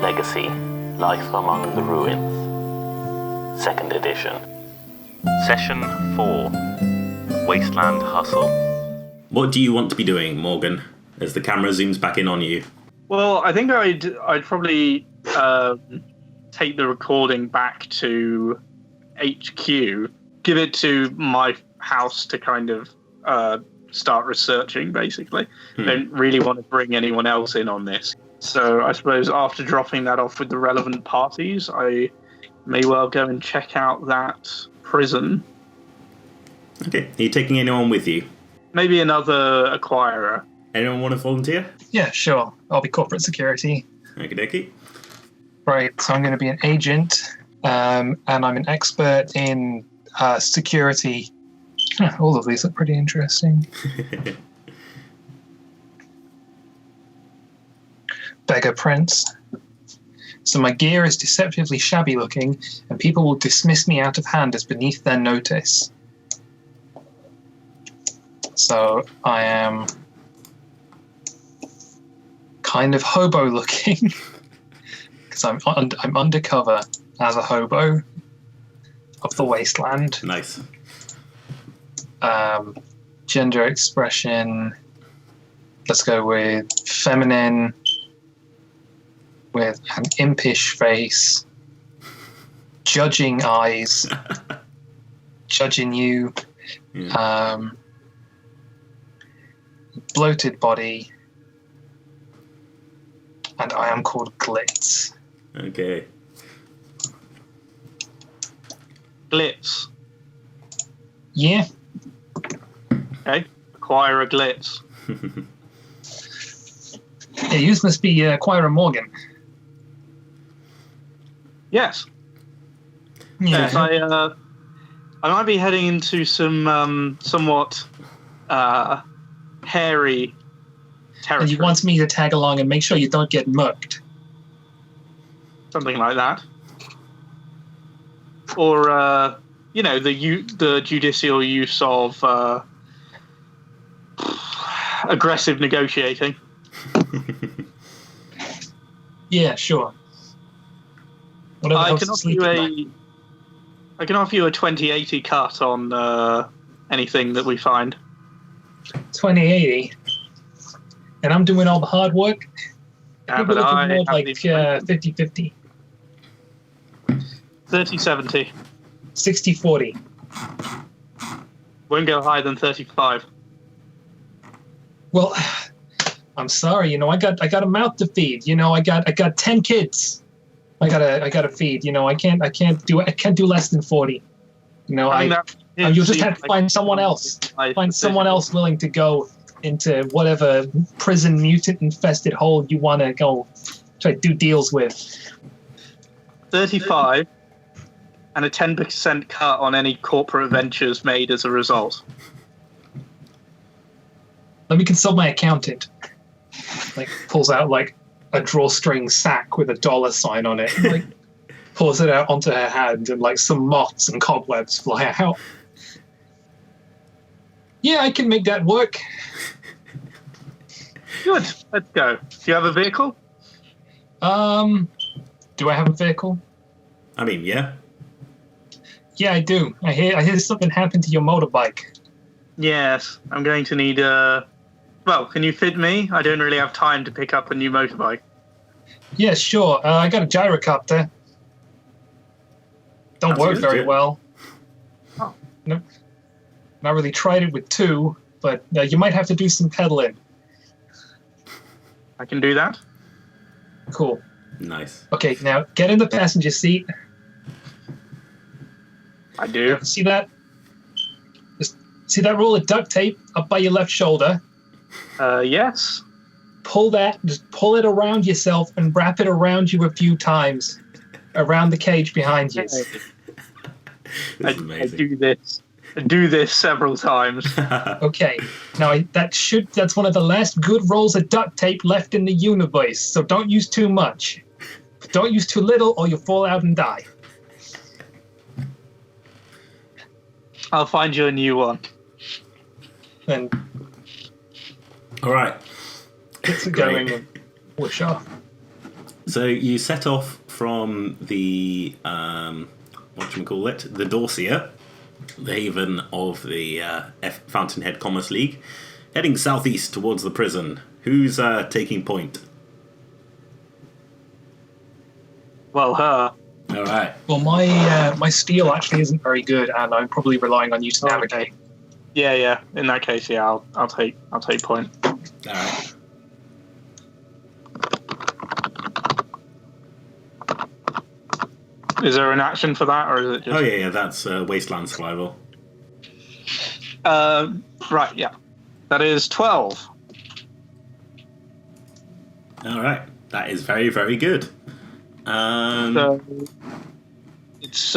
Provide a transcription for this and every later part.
Legacy: Life Among the Ruins. 2nd edition. Session 4. Wasteland Hustle. What do you want to be doing, Morgan, as the camera zooms back in on you? Well, I think I'd probably take the recording back to HQ, give it to my house to kind of start researching, basically. Don't really want to bring anyone else in on this. So I suppose after dropping that off with the relevant parties, I may well go and check out that prison. Okay, are you taking anyone with you? Maybe another acquirer. Anyone want to volunteer? Yeah, sure. I'll be corporate security. Okie dokie. Right, so I'm going to be an agent, and I'm an expert in security. All of these look pretty interesting. Beggar Prince. So my gear is deceptively shabby looking, and people will dismiss me out of hand as beneath their notice. So I am kind of hobo looking, because I'm undercover as a hobo of the Wasteland. Nice. Gender expression, let's go with feminine, with an impish face, judging eyes, judging you, bloated body, and I am called Glitz. Okay. Glitz. Yeah. Okay. Acquire a Glitz. Yeah, yours must be Acquirer Morgan. Yes. Yeah. Yes, I might be heading into some somewhat hairy territory. And you want me to tag along and make sure you don't get mugged. Something like that. Or, the judicial use of aggressive negotiating. Yeah, sure. I can offer you a 2080 cut on anything that we find. 2080. And I'm doing all the hard work. Yeah, People but looking I more have like the 50-50. 30-70. 60-40. Won't go higher than 35. Well, I'm sorry, I got a mouth to feed. I got 10 kids. I gotta feed. I can't do less than 40. You'll just have to find someone else. Find someone else willing to go into whatever prison mutant infested hole you want to go try to do deals with. 35 and a 10% cut on any corporate ventures made as a result. Let me consult my accountant. Pulls out a drawstring sack with a dollar sign on it. Pours it out onto her hand, and some moths and cobwebs fly out. Yeah, I can make that work. Good. Let's go. Do you have a vehicle? Do I have a vehicle? I mean, yeah. Yeah, I do. I hear something happened to your motorbike. Yes. I'm going to need well, can you fit me? I don't really have time to pick up a new motorbike. Yeah, sure. I got a gyrocopter. Don't work very well. Oh. No, not really tried it with 2, but you might have to do some pedaling. I can do that. Cool. Nice. Okay, now get in the passenger seat. I do. See that? Just see that roll of duct tape up by your left shoulder? Yes. Just pull it around yourself and wrap it around you a few times around the cage behind you. I do this several times. Okay. Now that's one of the last good rolls of duct tape left in the universe, so don't use too much. Don't use too little or you'll fall out and die. I'll find you a new one. And All right. It's Great. going. Wish off. So you set off from the whatchamacallit, the Dorsia, the haven of the Fountainhead Commerce League, heading southeast towards the prison. Who's taking point? Well, her. All right. Well, my steel actually isn't very good, and I'm probably relying on you to navigate. Yeah. In that case, yeah, I'll take point. All right. Is there an action for that, or is it just? Oh yeah, that's Wasteland Survival. Right, yeah. That is 12. All right, that is very, very good. So it's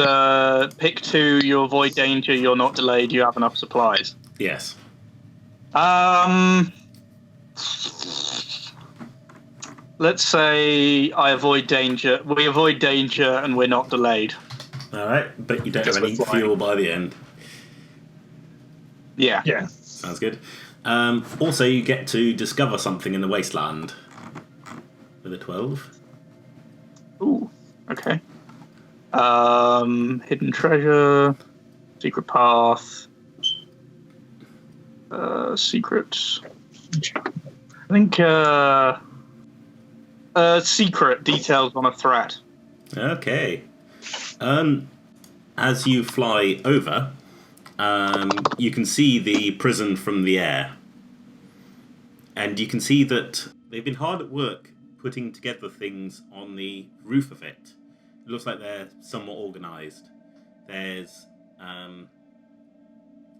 pick 2. You avoid danger. You're not delayed. You have enough supplies. Yes. Let's say I avoid danger. We avoid danger, and we're not delayed. All right, but you don't Because have any we're flying. fuel by the end. Yeah. Yeah. Sounds good. Also, you get to discover something in the wasteland with a 12. Ooh. Okay. Hidden treasure, secret path, secrets. I think secret details on a threat. Okay. As you fly over, you can see the prison from the air. And you can see that they've been hard at work putting together things on the roof of it. It looks like they're somewhat organised. There's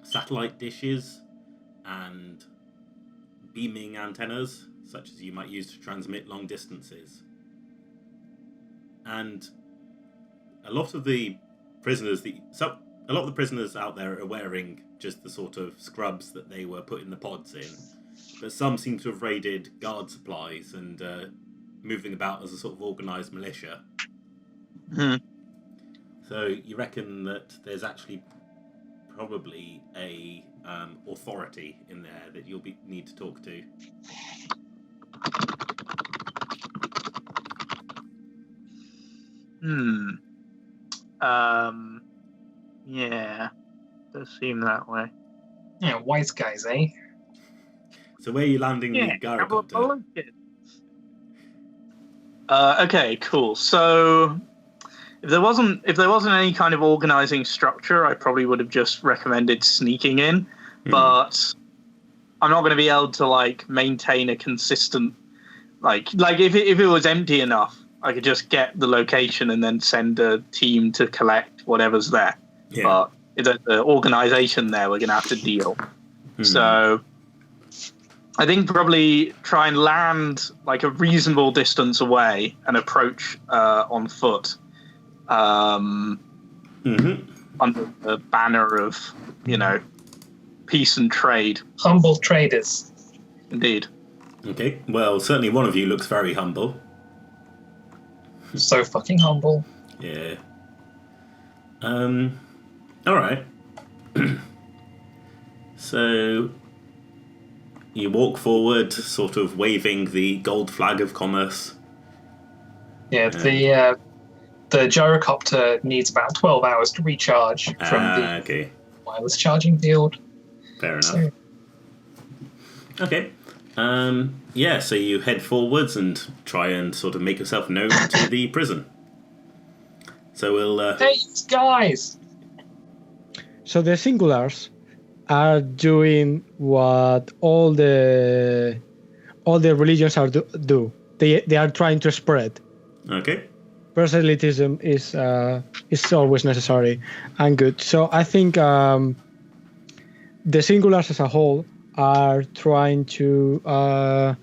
satellite dishes and beaming antennas, such as you might use to transmit long distances. And a lot of the prisoners out there are wearing just the sort of scrubs that they were putting the pods in, but some seem to have raided guard supplies and moving about as a sort of organised militia. So you reckon that there's actually probably a authority in there that you'll need to talk to. Yeah. Does seem that way. Yeah, wise guys, eh? So where are you landing the gyrocopter? Okay, cool. So if there wasn't any kind of organizing structure, I probably would have just recommended sneaking in. But I'm not going to be able to maintain a consistent if it was empty enough, I could just get the location and then send a team to collect whatever's there. Yeah. But if there's an organization there, we're going to have to deal. So I think probably try and land a reasonable distance away and approach on foot under the banner of, peace and trade. Humble traders. Indeed. Okay, well, certainly one of you looks very humble. So fucking humble. Yeah. Alright. So you walk forward, sort of waving the gold flag of commerce. Yeah, the gyrocopter needs about 12 hours to recharge from the wireless charging field. Fair enough. Okay. So you head forwards and try and sort of make yourself known to the prison. So we'll... Hey, guys! So the singulars are doing what all the religions do. They are trying to spread. Okay. Proselytism is always necessary and good. So I think the singulars as a whole are trying to. I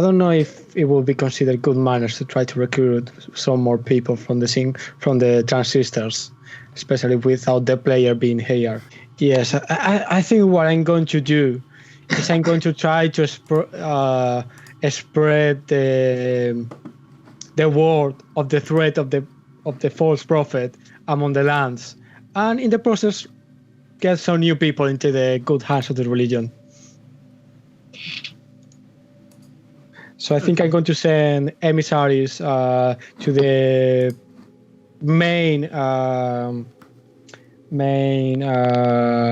don't know if it will be considered good manners to try to recruit some more people from the transistors, especially without the player being here. Yes, I think what I'm going to do is I'm going to try to spread the word of the threat of the false prophet among the lands, and in the process get some new people into the good hands of the religion. So I think I'm going to send emissaries to the main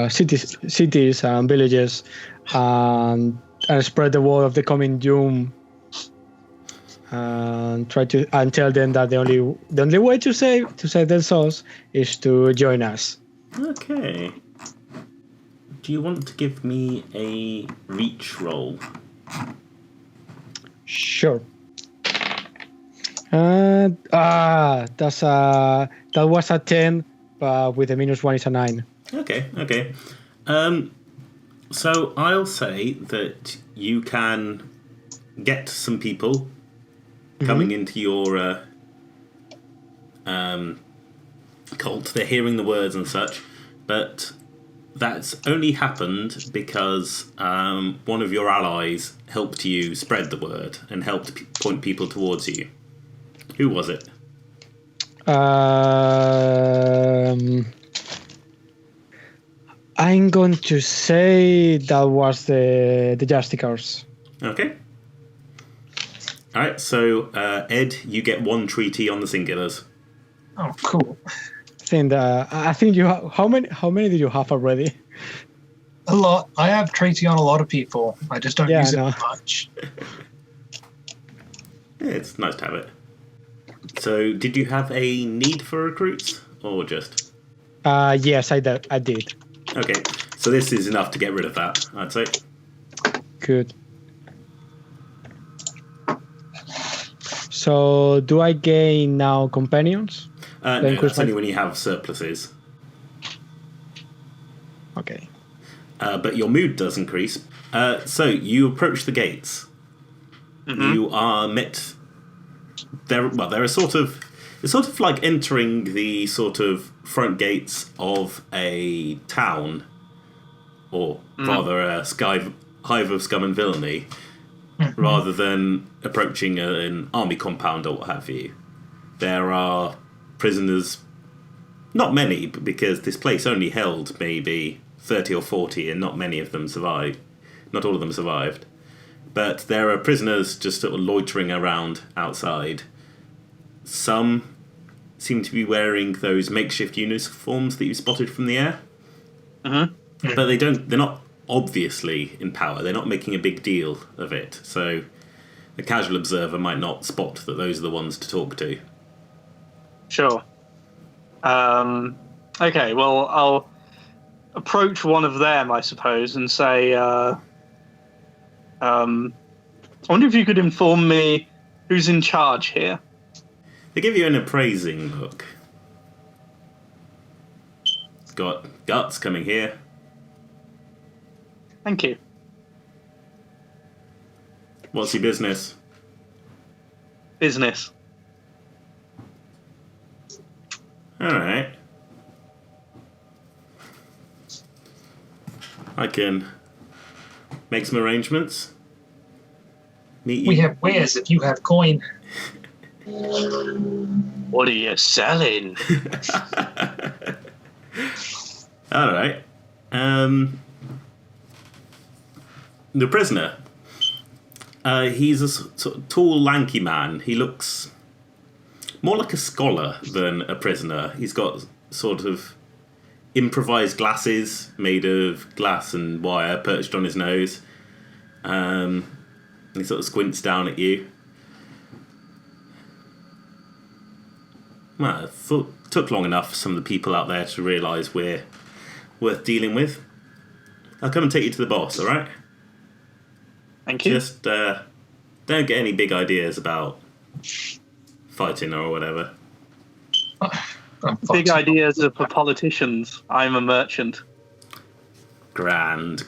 cities and villages, and spread the word of the coming doom, and try to tell them that the only way to save their souls is to join us. Okay. Do you want to give me a reach roll? Sure. That was a 10, but with a -1 is a 9. Okay. So I'll say that you can get some people coming into your cult. They're hearing the words and such, but that's only happened because one of your allies helped you spread the word and helped point people towards you. Who was it? I'm going to say that was the Justicars. Okay. All right. So Ed, you get 1 treaty on the singulars. Oh, cool. I think you how many did you have already? A lot. I have treaty on a lot of people. I just don't use it much. Yeah, it's nice to have it. So, did you have a need for recruits, or just? Yes, I did. Okay, so this is enough to get rid of that, I'd say. Good. So, do I gain now companions? No, that's only when you have surpluses. Okay. But your mood does increase. So, you approach the gates. Mm-hmm. You are met. It's sort of like entering the sort of front gates of a town, or rather a hive of scum and villainy, rather than approaching an army compound or what have you. There are prisoners, not many, because this place only held maybe 30 or 40, and not many of them survived. Not all of them survived. But there are prisoners just sort of loitering around outside. Some seem to be wearing those makeshift uniforms that you spotted from the air. Mm-hmm. But they're not obviously in power. They're not making a big deal of it. So a casual observer might not spot that those are the ones to talk to. Sure. Okay, well, I'll approach one of them, I suppose, and say, I wonder if you could inform me who's in charge here. They give you an appraising look. Got Guts coming here. Thank you. What's your business? Business. Alright. I can make some arrangements. Meet you. We have wares if you have coin. What are you selling? All right. The prisoner. He's a sort of tall, lanky man. He looks more like a scholar than a prisoner. He's got sort of improvised glasses made of glass and wire perched on his nose. He sort of squints down at you. Well, it took long enough for some of the people out there to realise we're worth dealing with. I'll come and take you to the boss, alright? Thank you. Just don't get any big ideas about fighting or whatever. Big ideas are for politicians. I'm a merchant. Grand.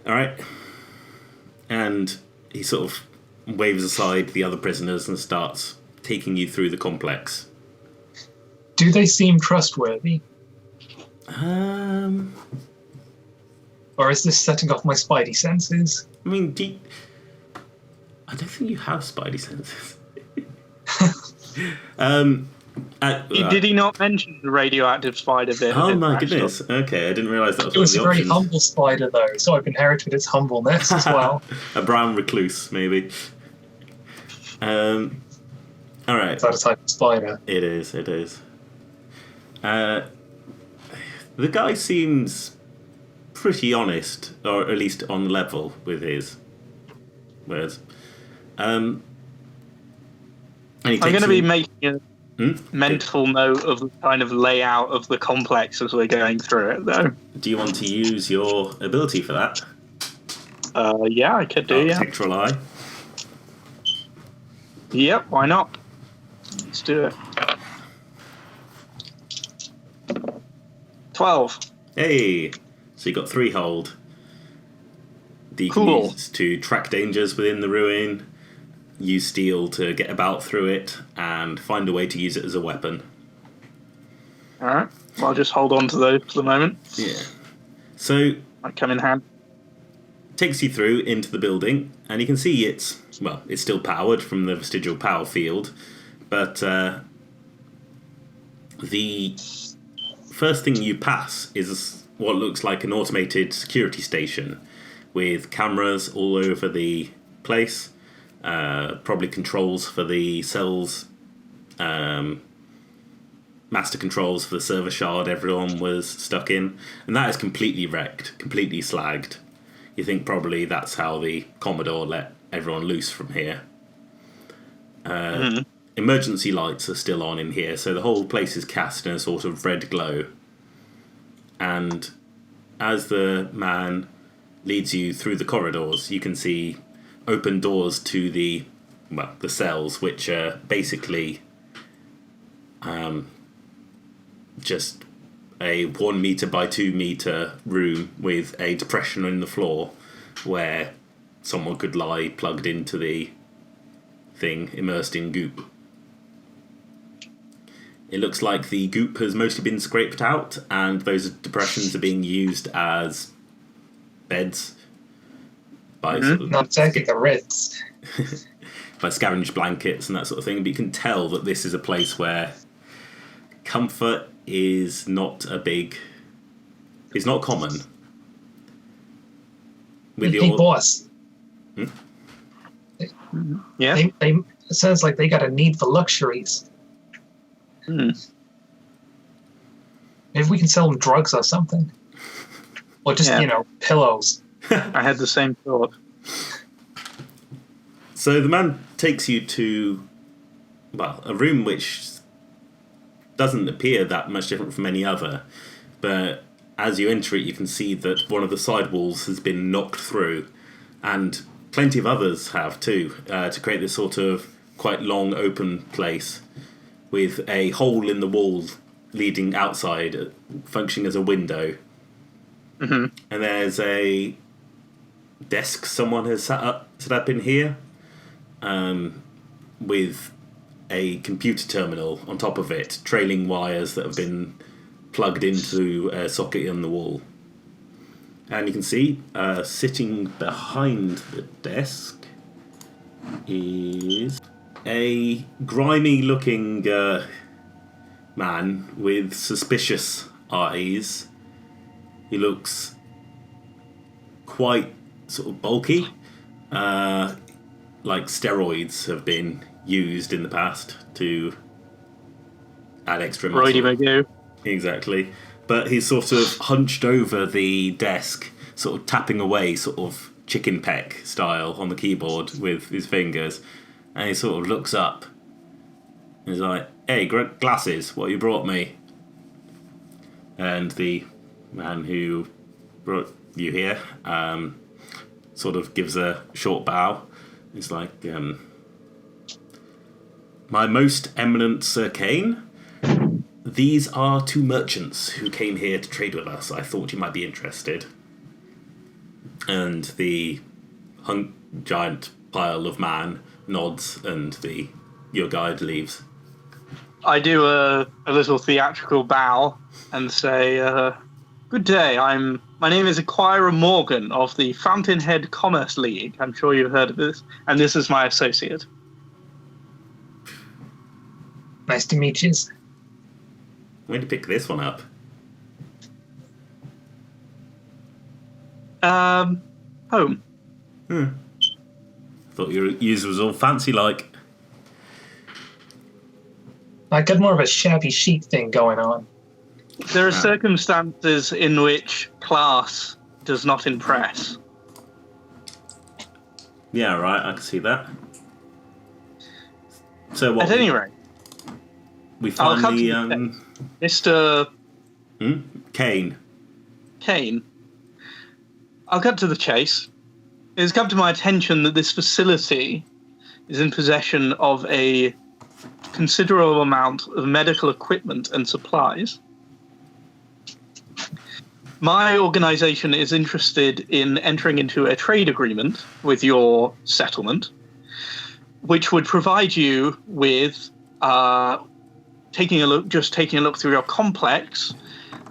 Alright. And he sort of waves aside the other prisoners and starts taking you through the complex. Do they seem trustworthy? Or is this setting off my spidey senses? I mean, I don't think you have spidey senses. Did he not mention the radioactive spider bit? Oh my goodness. Okay, I didn't realise that was It one was of a the very options. humble spider, though, so I've inherited its humbleness as well. A brown recluse, maybe. All right. Is that a type of spider? It is. The guy seems pretty honest, or at least on level with his words. And he I'm takes going to be you- making a mental note of the kind of layout of the complex as we're going through it, though. Do you want to use your ability for that? Yeah, I could do, yeah. Architectural eye. Yep, why not? Let's do it. 12. Hey! So you got 3 hold. You can Cool. use to track dangers within the ruin, use steel to get about through it, and find a way to use it as a weapon. Alright, well, I'll just hold on to those for the moment. Yeah. So Might come in handy. takes you through into the building, and you can see it's still powered from the vestigial power field, but the first thing you pass is what looks like an automated security station with cameras all over the place, probably controls for the cells, master controls for the server shard everyone was stuck in, and that is completely wrecked, completely slagged. You think probably that's how the Commodore let everyone loose from here. Emergency lights are still on in here, so the whole place is cast in a sort of red glow. And as the man leads you through the corridors, you can see open doors to the cells, which are basically just a 1 meter by 2 meter room with a depression in the floor where someone could lie plugged into the thing, immersed in goop. It looks like the goop has mostly been scraped out, and those depressions are being used as beds by Not exactly the Ritz. by scavenged blankets and that sort of thing. But you can tell that this is a place where comfort is not common. With Hey, boss. Yeah? It sounds like they got a need for luxuries. Maybe we can sell them drugs or something. Or just, pillows. I had the same thought. So the man takes you to, a room which doesn't appear that much different from any other, but as you enter it, you can see that one of the side walls has been knocked through, and plenty of others have too, to create this sort of quite long open place with a hole in the wall leading outside, functioning as a window. And there's a desk someone has set up in here, with a computer terminal on top of it, trailing wires that have been plugged into a socket in the wall. And you can see, sitting behind the desk is a grimy-looking man with suspicious eyes. He looks quite sort of bulky, like steroids have been used in the past to add extra muscle. Roidy Magoo. Exactly. But he's sort of hunched over the desk, sort of tapping away, sort of chicken peck style on the keyboard with his fingers. And he sort of looks up. He's like, "Hey, glasses, what you brought me?" And the man who brought you here sort of gives a short bow. He's like, "My most eminent Sir Kane, these are 2 merchants who came here to trade with us. I thought you might be interested." And the giant pile of man nods, and your guide leaves. I do a little theatrical bow and say, "Good day. My name is Acquirer Morgan of the Fountainhead Commerce League. I'm sure you've heard of this, and this is my associate." Nice to meet you. Where'd you pick this one up? Home. Thought your user was all fancy like. I got more of a shabby chic thing going on. There are circumstances in which class does not impress. Yeah, right, I can see that. So what? At any rate, we I'll come finally, to Mr. Kane. Kane. I'll cut to the chase. It has come to my attention that this facility is in possession of a considerable amount of medical equipment and supplies. My organization is interested in entering into a trade agreement with your settlement, which would provide you with taking a look through your complex.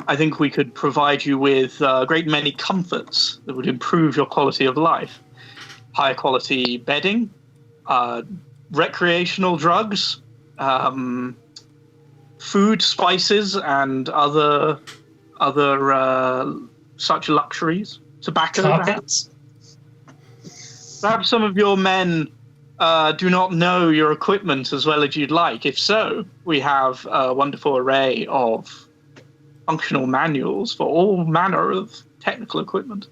I think we could provide you with a great many comforts that would improve your quality of life. High quality bedding, recreational drugs, food, spices, and other such luxuries. Tobacco, perhaps. Perhaps some of your men do not know your equipment as well as you'd like. If so, we have a wonderful array of functional manuals for all manner of technical equipment.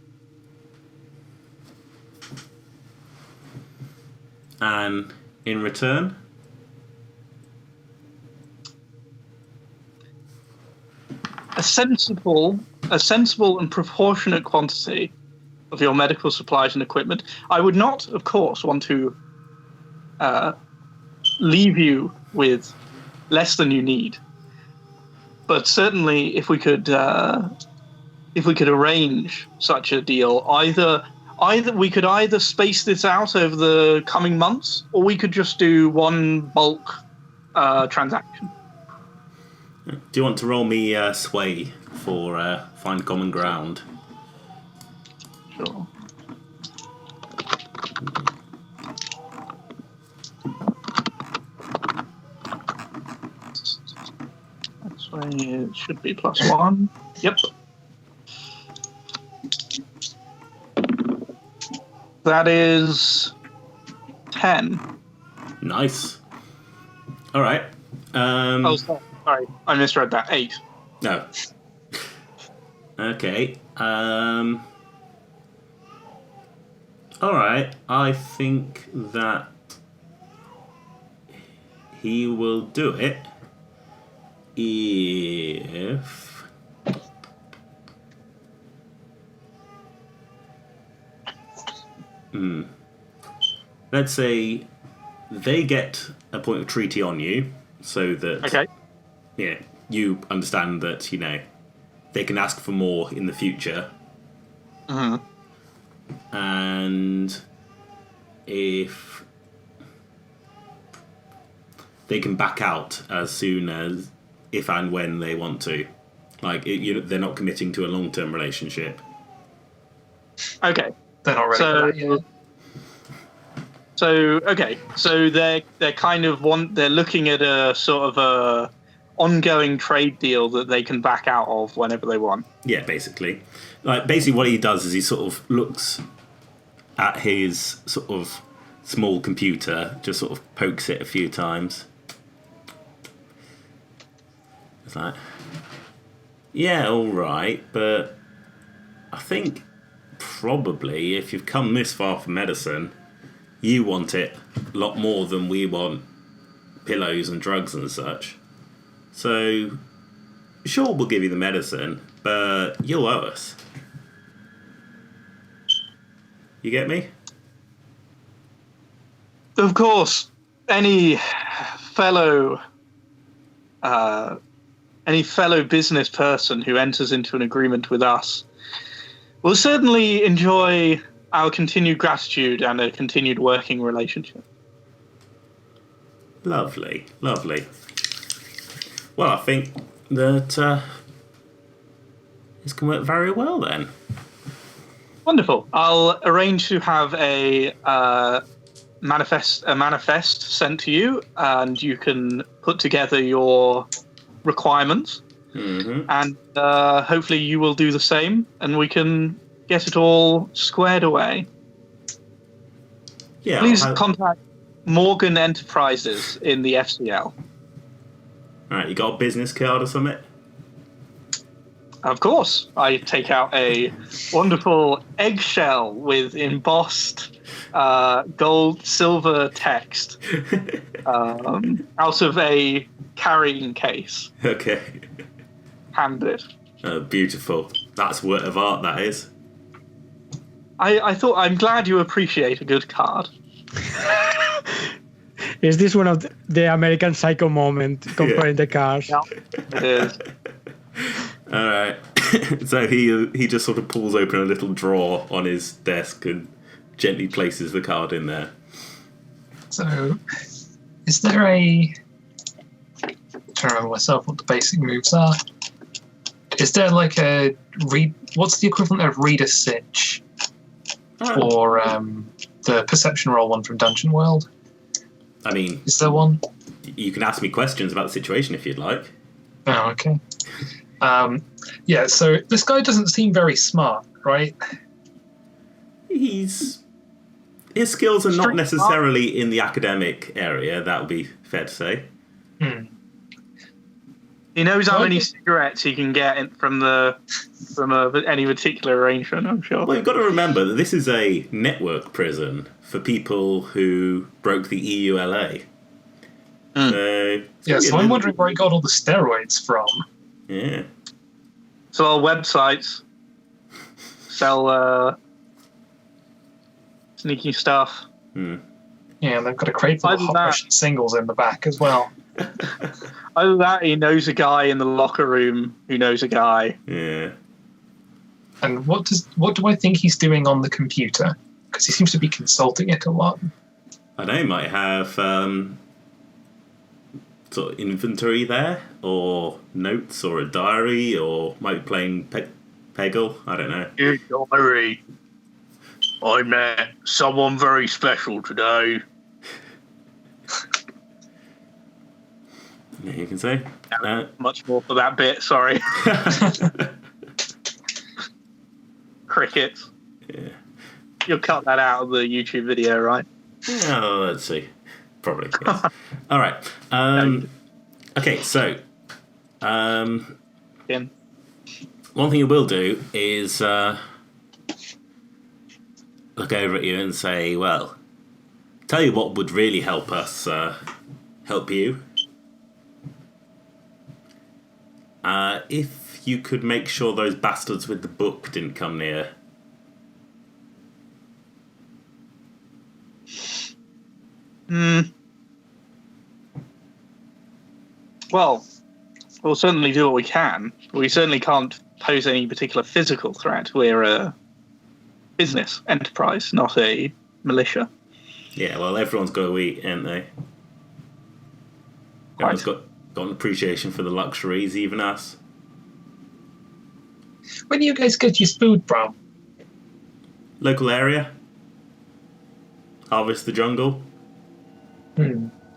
And in return? A sensible and proportionate quantity of your medical supplies and equipment. I would not, of course, want to leave you with less than you need. But certainly, if we could arrange such a deal, either we could either space this out over the coming months, or we could just do one bulk transaction. Do you want to roll me sway for find common ground? Sure. That's why it should be +1. Yep. That is 10. Nice. All right. Oh, sorry. I misread that. 8. No. Okay. All right. I think that he will do it if let's say they get a point of treaty on you, so that Okay. yeah, you understand that, you know, they can ask for more in the future. And if they can back out as soon as, if and when they want to. Like, they're not committing to a long-term relationship. Okay. They're not ready for that yet. So they're kind of they're looking at a sort of a ongoing trade deal that they can back out of whenever they want. Yeah, basically. Like, basically what he does is he sort of looks at his sort of small computer, just sort of pokes it a few times. It's like, yeah, all right, but I think probably if you've come this far for medicine, you want it a lot more than we want pillows and drugs and such. So, sure, we'll give you the medicine, but you'll owe us. You get me? Of course, any fellow business person who enters into an agreement with us will certainly enjoy our continued gratitude and a continued working relationship. Lovely, lovely. Well, I think that this can work very well then. Wonderful. I'll arrange to have a a manifest sent to you, and you can put together your requirements. And hopefully you will do the same, and we can get it all squared away. Yeah. Please contact Morgan Enterprises in the FCL. Alright, you got a business card or something? Of course. I take out a wonderful eggshell with embossed gold, silver text out of a carrying case. Okay. Hand it. Beautiful. That's work of art, that is. I'm glad you appreciate a good card. Is this one of the American Psycho moment comparing the cars? Yeah, it is. All right. So he just sort of pulls open a little drawer on his desk and gently places the card in there. So, is there a... I'm trying to remember myself what the basic moves are. Is there like a read? What's the equivalent of read a sitch for the perception roll one from Dungeon World? I mean, is there one? You can ask me questions about the situation if you'd like. Oh, okay. Yeah, so this guy doesn't seem very smart, right? His skills are not necessarily in the academic area, that would be fair to say. He knows how many cigarettes he can get from any particular arrangement, I'm sure. Well, you've got to remember that this is a network prison for people who broke the EULA. So I'm wondering where he got all the steroids from. Yeah. So our websites sell sneaky stuff. Yeah, and they've got a crate full of hot Russian singles in the back as well. Other than that, he knows a guy in the locker room who knows a guy. Yeah. And what do I think he's doing on the computer? Because he seems to be consulting it a lot. I know, he might have sort of inventory there, or notes, or a diary, or might be playing Peggle. I don't know. Your diary. I met someone very special today. Yeah, you can say. Much more for that bit, sorry. Crickets. Yeah. You'll cut that out of the YouTube video, right? Oh, let's see. Probably, yes. All right. Okay, so... one thing I will do is look over at you and say, well, tell you what would really help us help you. If you could make sure those bastards with the book didn't come near. Well, we'll certainly do what we can. We certainly can't pose any particular physical threat. We're a business enterprise, not a militia. Yeah, well, everyone's got to eat, ain't they? Everyone's got an appreciation for the luxuries, even us. Where do you guys get your food from? Local area. Harvest the jungle.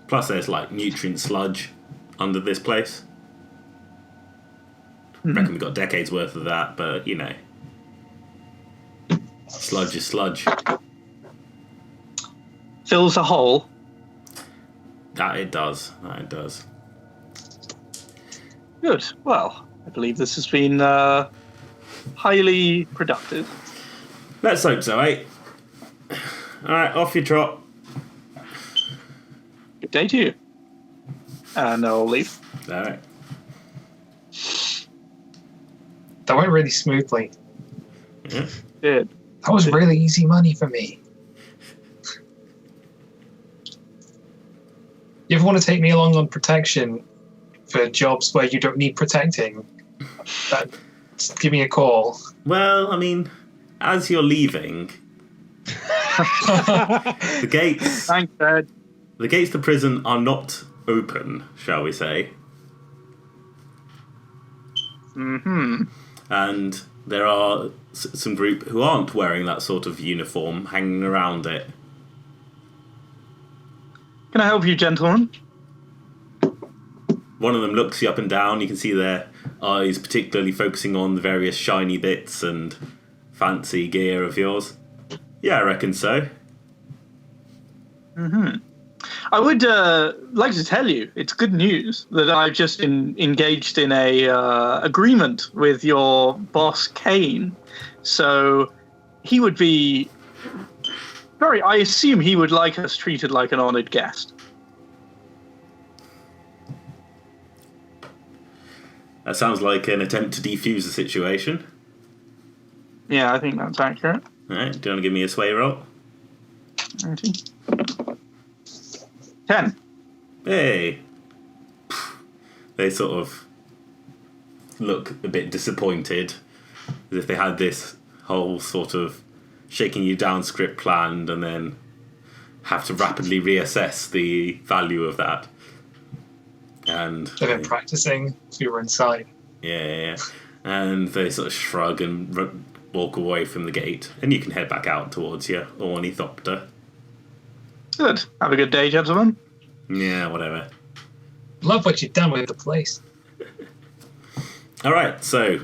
Plus there's like nutrient sludge under this place. Reckon we've got decades worth of that, but you know. Sludge is sludge. Fills a hole. That it does. Good. Well, I believe this has been highly productive. Let's hope so, eh? Alright, off you trot. Good day to you. And I'll leave. Alright. That went really smoothly. Yeah. Good. That was really easy money for me. You ever want to take me along on protection for jobs where you don't need protecting? Just give me a call. Well, I mean, as you're leaving, the gates... Thanks, Ed. The gates to prison are not open, shall we say. And there are some group who aren't wearing that sort of uniform hanging around it. Can I help you, gentlemen? One of them looks you up and down. You can see their eyes particularly focusing on the various shiny bits and fancy gear of yours. Yeah, I reckon so. I would like to tell you, it's good news that I've just engaged in a agreement with your boss, Kane. So he would be I assume he would like us treated like an honored guest. That sounds like an attempt to defuse the situation. Yeah, I think that's accurate. Alright, do you want to give me a sway roll? 10. Hey! They sort of look a bit disappointed, as if they had this whole sort of shaking you down script planned and then have to rapidly reassess the value of that. And They've been practicing if you were inside. yeah. And they sort of shrug and walk away from the gate, and you can head back out towards your ornithopter. Good. Have a good day, gentlemen. Yeah, whatever. Love what you've done with the place. Alright, so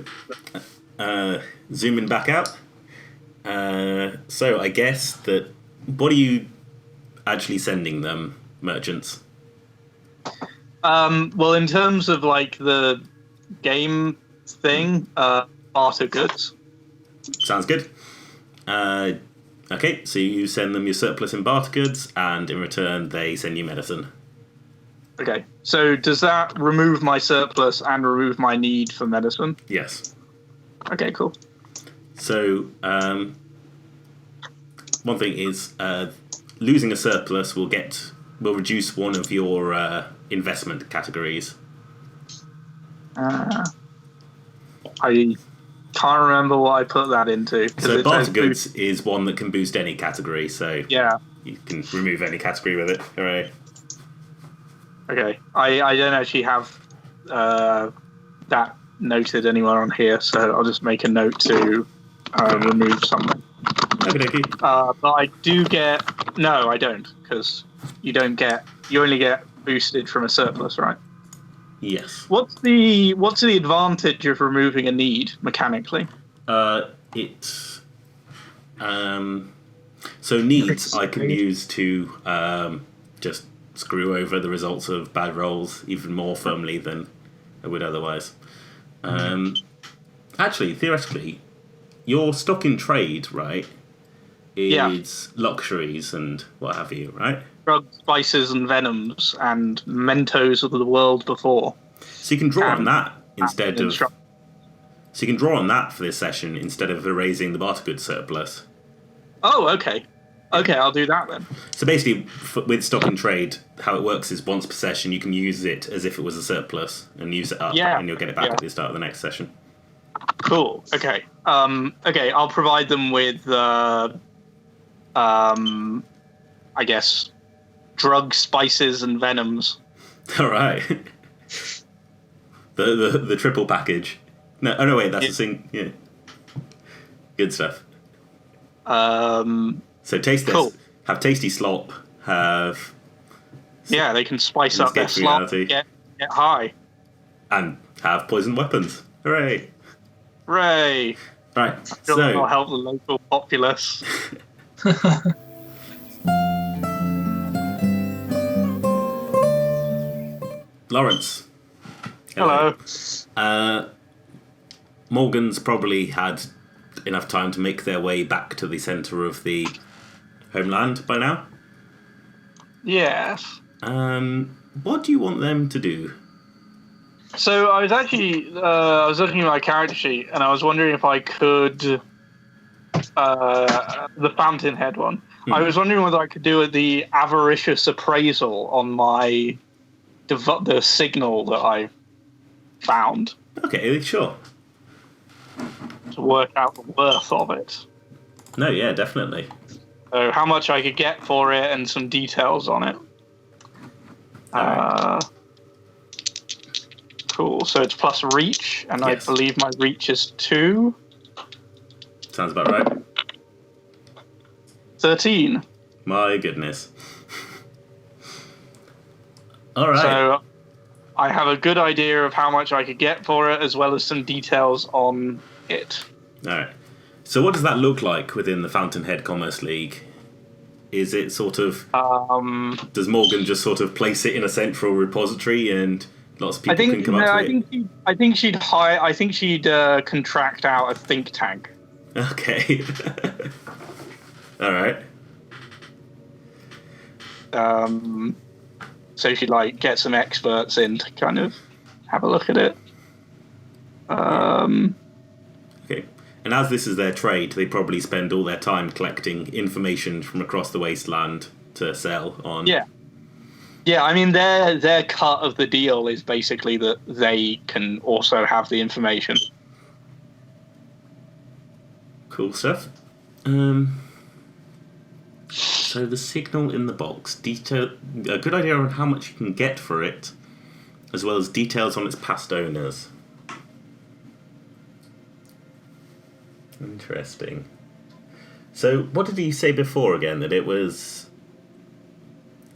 zooming back out. So I guess that what are you actually sending them, merchants? Well, in terms of like the game thing, barter goods. Sounds good. Okay, so you send them your surplus in barter goods, and in return they send you medicine. Okay, so does that remove my surplus and remove my need for medicine? Yes. Okay, cool. So one thing is losing a surplus will reduce one of your investment categories. I can't remember what I put that into. So barter goods is one that can boost any category, so yeah, you can remove any category with it. Hooray. Okay, I don't actually have that noted anywhere on here, so I'll just make a note to remove something. Okay. But I do get... No, I don't, because you only get boosted from a surplus, right? Yes. What's the advantage of removing a need mechanically? So needs I can use to just screw over the results of bad rolls even more firmly than I would otherwise. Actually, theoretically, your stock in trade, right, is luxuries and what have you, right? Drugs, spices, and venoms, and Mentos of the world before. So you can draw on that instead of... So you can draw on that for this session instead of erasing the barter goods surplus. Oh, okay. Okay, I'll do that then. So basically, with stock in trade, how it works is once per session you can use it as if it was a surplus and use it up, and you'll get it back at the start of the next session. Cool. Okay. Okay, I'll provide them with, I guess, drugs, spices, and venoms. All right. the triple package. No, oh no, wait, that's the thing. Yeah. Good stuff. So taste this. Cool. Have tasty slop. Have. Yeah, they can spice up their slop. Get high. And have poison weapons. Hooray! Hooray! Right. So that'll help the local populace. Lawrence. Hello. Morgan's probably had enough time to make their way back to the centre of the homeland by now. Yes. What do you want them to do? So I was actually looking at my character sheet and I was wondering if I could the Fountainhead one. I was wondering whether I could do the avaricious appraisal on my the signal that I found. Okay, sure. To work out the worth of it. No, yeah, definitely. So how much I could get for it and some details on it. Cool. So it's plus reach, and yes. I believe my reach is 2. Sounds about right. 13. My goodness. All right. So I have a good idea of how much I could get for it, as well as some details on it. All right. So what does that look like within the Fountainhead Commerce League? Is it sort of... does Morgan just sort of place it in a central repository and lots of people can come up to it? I think she'd contract out a think tank. Okay. All right. So she'd like get some experts in to kind of have a look at it. Okay. And as this is their trade, they probably spend all their time collecting information from across the wasteland to sell on. Yeah. Yeah, I mean, their cut of the deal is basically that they can also have the information. Cool stuff. So the signal in the box, a good idea on how much you can get for it, as well as details on its past owners. Interesting. So what did he say before again? That it was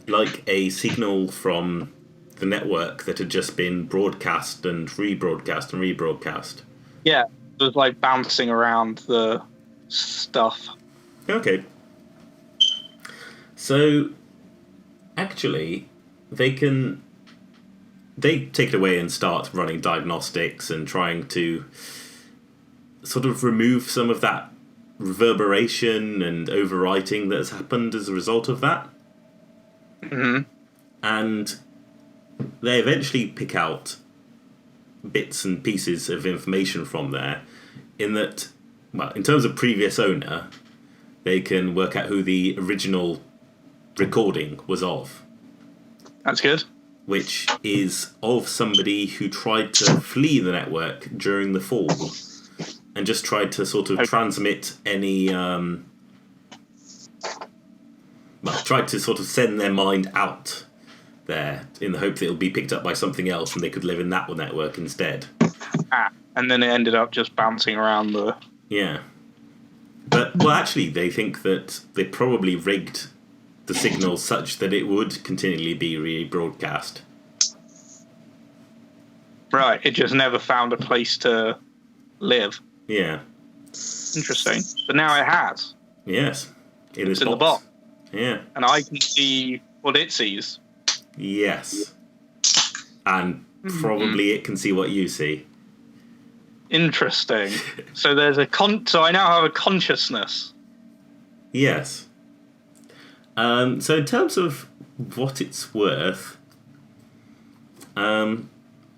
like a signal from the network that had just been broadcast and rebroadcast and rebroadcast. Yeah, it was like bouncing around the stuff. Okay. So, actually, they take it away and start running diagnostics and trying to sort of remove some of that reverberation and overwriting that has happened as a result of that. Mm-hmm. And they eventually pick out bits and pieces of information from there in that, well, in terms of previous owner, they can work out who the original recording was of. That's good. Which is of somebody who tried to flee the network during the fall and just tried to sort of transmit any... tried to sort of send their mind out there in the hope that it'll be picked up by something else and they could live in that network instead. And then it ended up just bouncing around the... Yeah. But, well, actually, they think that they probably rigged the signal such that it would continually be rebroadcast. Right, it just never found a place to live. Yeah. Interesting. But now it has. Yes. It's in the box. Yeah. And I can see what it sees. Yes. And probably it can see what you see. Interesting. So there's so I now have a consciousness. Yes. So in terms of what it's worth, I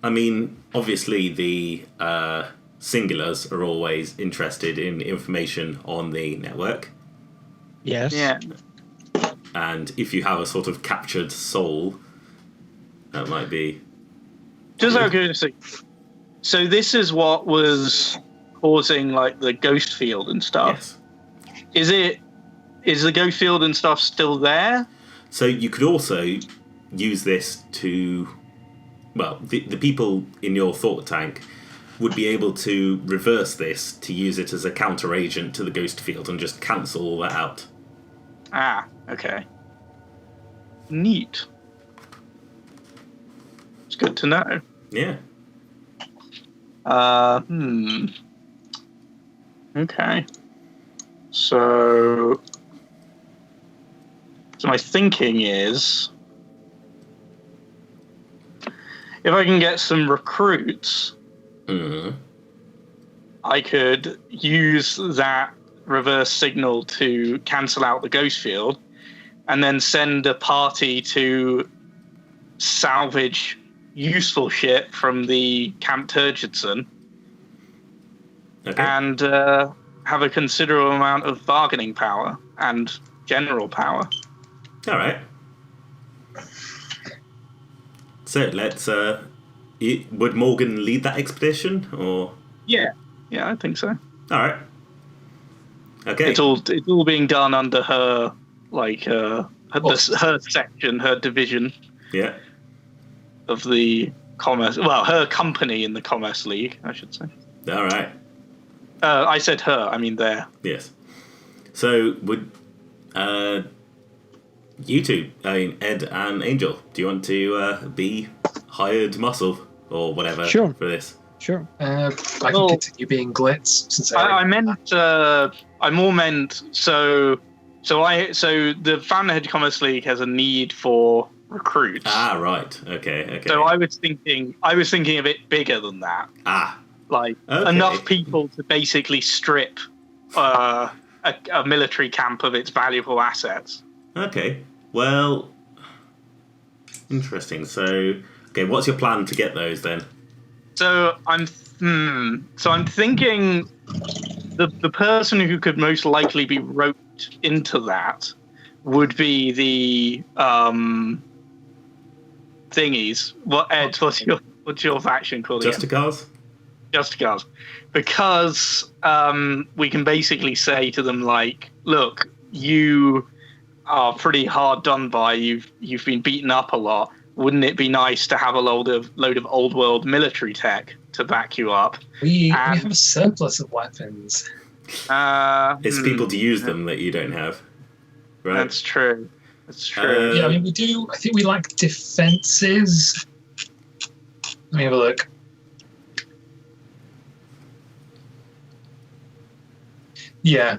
mean, obviously the singulars are always interested in information on the network. Yes. Yeah. And if you have a sort of captured soul, that might be... Just out of curiosity. So this is what was causing like the ghost field and stuff. Yes. Is the ghost field and stuff still there? So you could also use this to... Well, the people in your thought tank would be able to reverse this to use it as a counter agent to the ghost field and just cancel all that out. Okay. Neat. It's good to know. Yeah. Okay. So my thinking is, if I can get some recruits, I could use that reverse signal to cancel out the ghost field and then send a party to salvage useful shit from the Camp Turgidson and have a considerable amount of bargaining power and general power. All right. So let's... would Morgan lead that expedition, or...? Yeah, I think so. All right. Okay. It's all being done under her, like, her section, her division. Yeah. Of the commerce, well, her company in the Commerce League, I should say. All right. I said her. I mean there. Yes. So You two, I mean, Ed and Angel, do you want to be hired muscle or whatever Sure. for this? Sure. I can continue being Glitz since I meant. I more meant. So the Fountainhead Commerce League has a need for recruits. Ah, right. Okay. So I was thinking a bit bigger than that. Ah. Like Okay. enough people to basically strip a military camp of its valuable assets. Okay. Well, interesting. So, okay, what's your plan to get those then? So I'm thinking the person who could most likely be roped into that would be the thingies. What Ed? What's your faction called? Justicars? Justicars, because we can basically say to them like, look, you are pretty hard done by. You've been beaten up a lot. Wouldn't it be nice to have a load of old world military tech to back you up? We have a surplus of weapons. It's people to use them that you don't have, right? That's true. Yeah, I mean, we do. I think we lack defenses. Let me have a look. Yeah,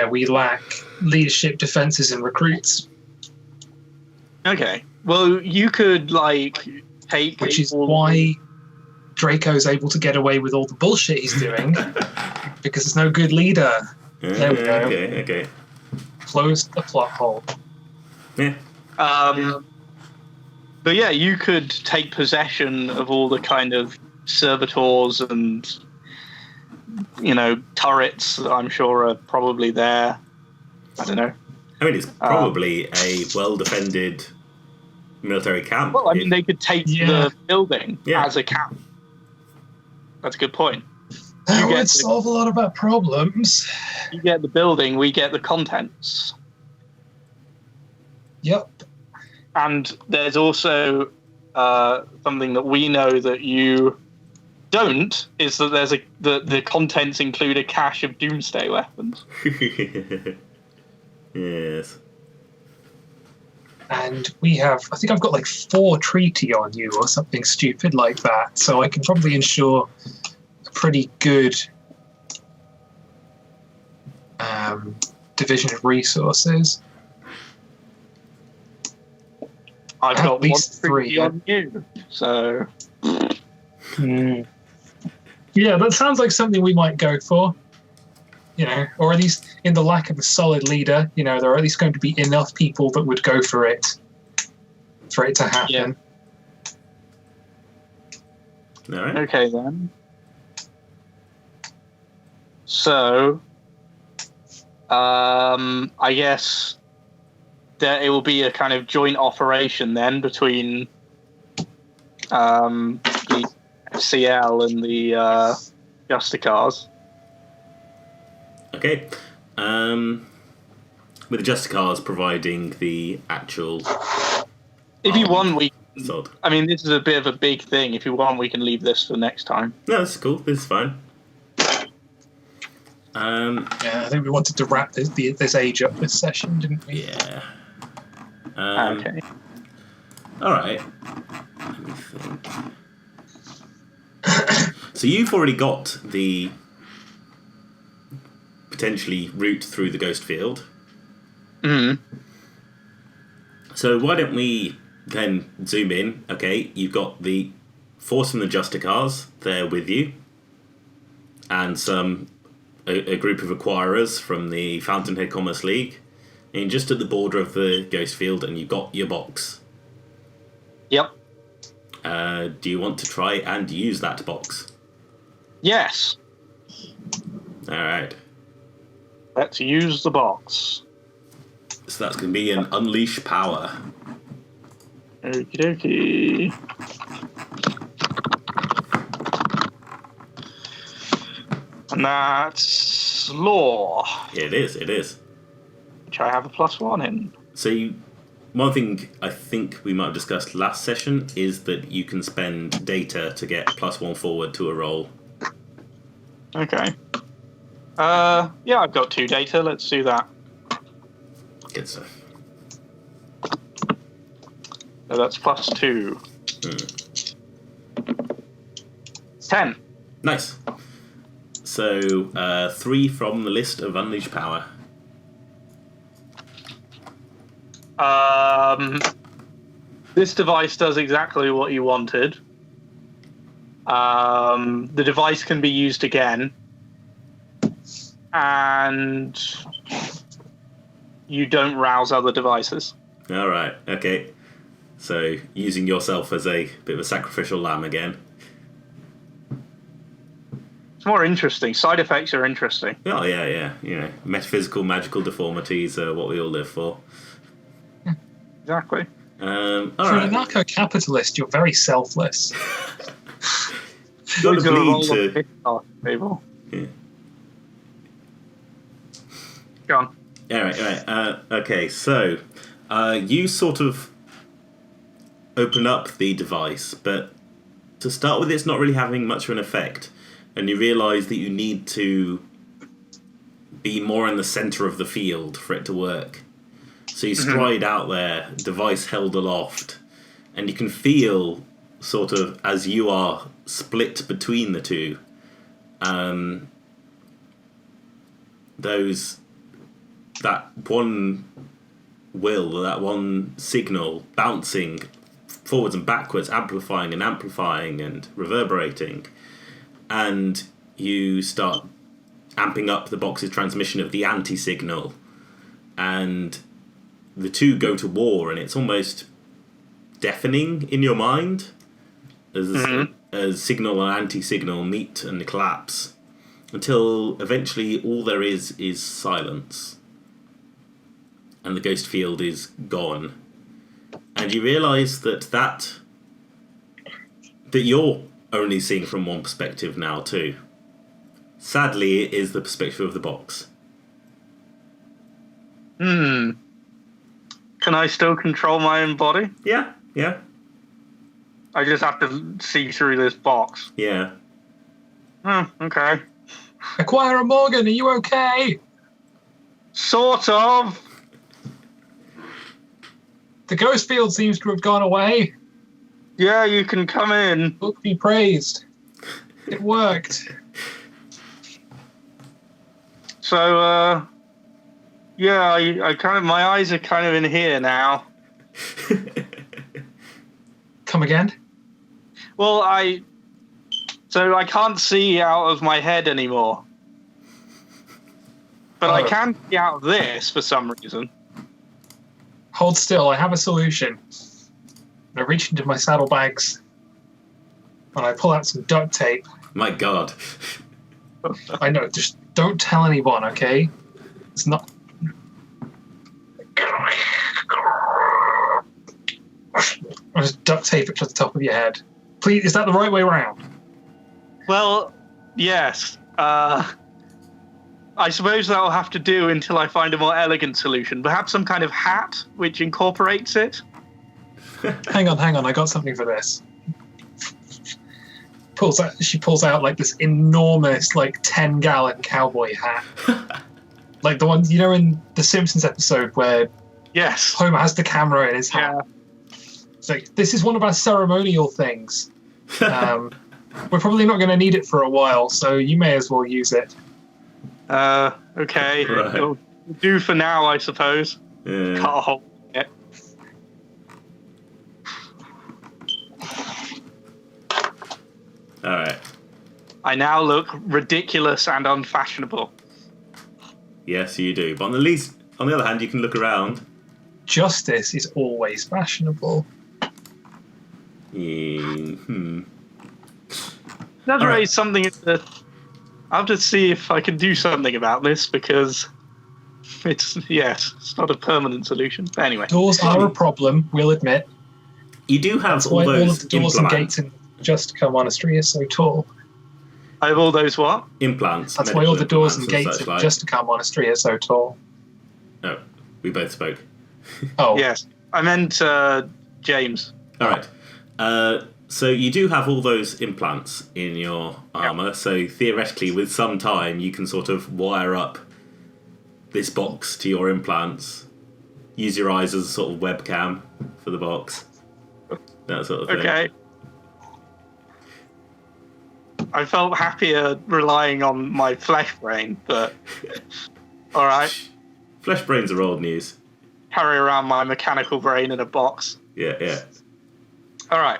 we lack leadership, defenses, and recruits. Okay. Well, you could take, which is why Draco's able to get away with all the bullshit he's doing, because there's no good leader. There we go. Okay. Close the plot hole. Yeah. But yeah, you could take possession of all the kind of servitors and turrets that I'm sure are probably there. I don't know. I mean, it's probably a well-defended military camp. Well, I mean, they could take the building as a camp. That's a good point. That would solve a lot of our problems. You get the building, we get the contents. Yep. And there's also something that we know that you don't, is that there's the contents include a cache of doomsday weapons. Yes. And we have, I think I've got 4 treaty on you or something stupid like that, so I can probably ensure a pretty good division of resources. I've At got least 1 treaty 3 on you, so... Yeah, that sounds like something we might go for. Or at least in the lack of a solid leader, there are at least going to be enough people that would go for it to happen. Yeah. All right. Okay, then. So, I guess that it will be a kind of joint operation then between the FCL and the Justicars. Okay. With the Justicars providing the actual... If you want, we... Sod. I mean, this is a bit of a big thing. If you want, we can leave this for next time. No, that's cool. This is fine. Yeah, I think we wanted to wrap this age up this session, didn't we? Yeah. Okay. All right. Let me think. So you've already got the potentially route through the ghost field. Mm-hmm. So why don't we then zoom in? Okay, you've got the force from the Justicars there with you, and a group of acquirers from the Fountainhead Commerce League, and just at the border of the ghost field, and you've got your box. Yep. Do you want to try and use that box? Yes. All right. Let's use the box. So that's going to be an unleash power. Okie dokie. And that's law. It is. Which I have a +1 in. So one thing I think we might have discussed last session is that you can spend data to get +1 forward to a roll. Okay. Yeah, I've got 2 data. Let's do that. Good stuff. So that's +2. 10. Nice. So, 3 from the list of Unleash Power. This device does exactly what you wanted. The device can be used again. And you don't rouse other devices. Alright, okay. So, using yourself as a bit of a sacrificial lamb again. It's more interesting. Side effects are interesting. Oh, yeah. You know, metaphysical, magical deformities are what we all live for. Exactly. For a anarcho-capitalist, you're very selfless. Got to bleed to... People. Yeah. Go on. Alright. Okay, so you sort of open up the device, but to start with, it's not really having much of an effect. And you realise that you need to be more in the centre of the field for it to work. So you stride out there, device held aloft, and you can feel, sort of, as you are split between the two, that one will, that one signal bouncing forwards and backwards, amplifying and reverberating, and you start amping up the box's transmission of the anti-signal, and the two go to war, and it's almost deafening in your mind as signal and anti-signal meet and collapse, until eventually all there is silence, and the ghost field is gone, and you realise that you're only seeing from one perspective now too. Sadly, it is the perspective of the box. Can I still control my own body? Yeah. I just have to see through this box. Yeah. Okay. Acquire Morgan, are you okay? Sort of. The ghost field seems to have gone away. Yeah, you can come in. Book be praised. It worked. So, yeah, I kind of, my eyes are kind of in here now. Come again? Well, so I can't see out of my head anymore. But I can see out of this for some reason. Hold still, I have a solution. I reach into my saddlebags and I pull out some duct tape. My God. I know, just don't tell anyone, okay? It's not... I'll just duct tape it to the top of your head. Please, is that the right way around? Well, yes. I suppose that'll have to do until I find a more elegant solution. Perhaps some kind of hat which incorporates it? Hang on, I got something for this. She pulls out like this enormous, like 10-gallon cowboy hat. Like the one, you know, in the Simpsons episode where Yes. Homer has the camera in his hat. Yeah. It's like, this is one of our ceremonial things. We're probably not going to need it for a while, so you may as well use it. Okay. Right. It'll do for now, I suppose. Yeah. Cut a hole in it. All right. I now look ridiculous and unfashionable. Yes, you do. But on the other hand, you can look around. Justice is always fashionable. That's All really right. something that I have to see if I can do something about this, because it's not a permanent solution. But anyway. Doors are a problem, we'll admit. You do have That's all why all of those the doors and implants. gates in Justicars Monastery are so tall. I have all those what? Implants. That's why all the doors and medical gates in implants such Justicars Monastery are so tall. like. Oh, we both spoke. Oh, Yes. I meant James. All right. So you do have all those implants in your armor. So theoretically, with some time, you can sort of wire up this box to your implants. Use your eyes as a sort of webcam for the box. That sort of thing. Okay. I felt happier relying on my flesh brain, but all right. Flesh brains are old news. Carry around my mechanical brain in a box. Yeah. All right.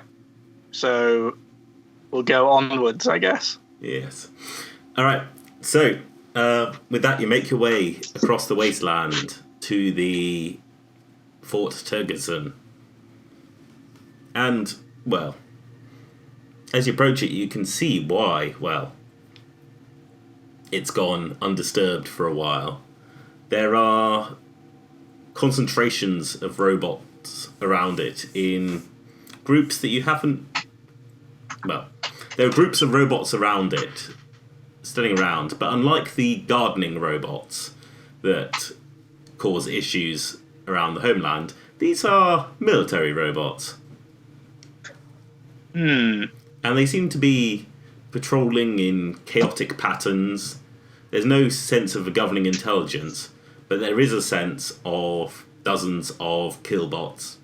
So we'll go onwards, I guess. Yes. All right. So with that, you make your way across the wasteland to the Fort Turgidson. And, well, as you approach it, you can see why, well, it's gone undisturbed for a while. There are concentrations of robots around it in groups that you haven't... Well, there are groups of robots around it, standing around, but unlike the gardening robots that cause issues around the homeland, these are military robots. And they seem to be patrolling in chaotic patterns. There's no sense of a governing intelligence, but there is a sense of dozens of killbots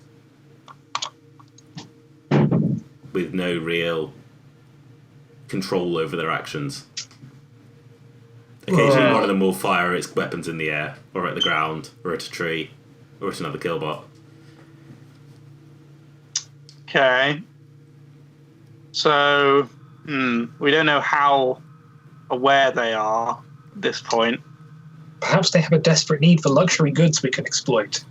with no real control over their actions. Occasionally one of them will fire its weapons in the air, or at the ground, or at a tree, or at another killbot. Okay. So, we don't know how aware they are at this point. Perhaps they have a desperate need for luxury goods we can exploit.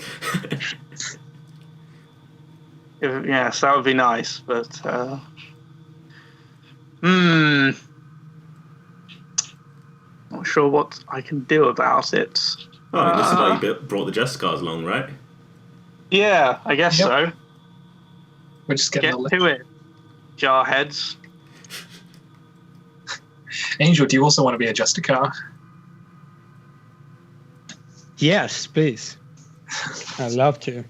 Yes, that would be nice, but... Not sure what I can do about it. Oh, I mean, this is why you brought the Justicars along, right? Yeah, I guess so. We're just getting Get to it, jarheads. Angel, do you also want to be a Justicar? Yes, please. I'd love to.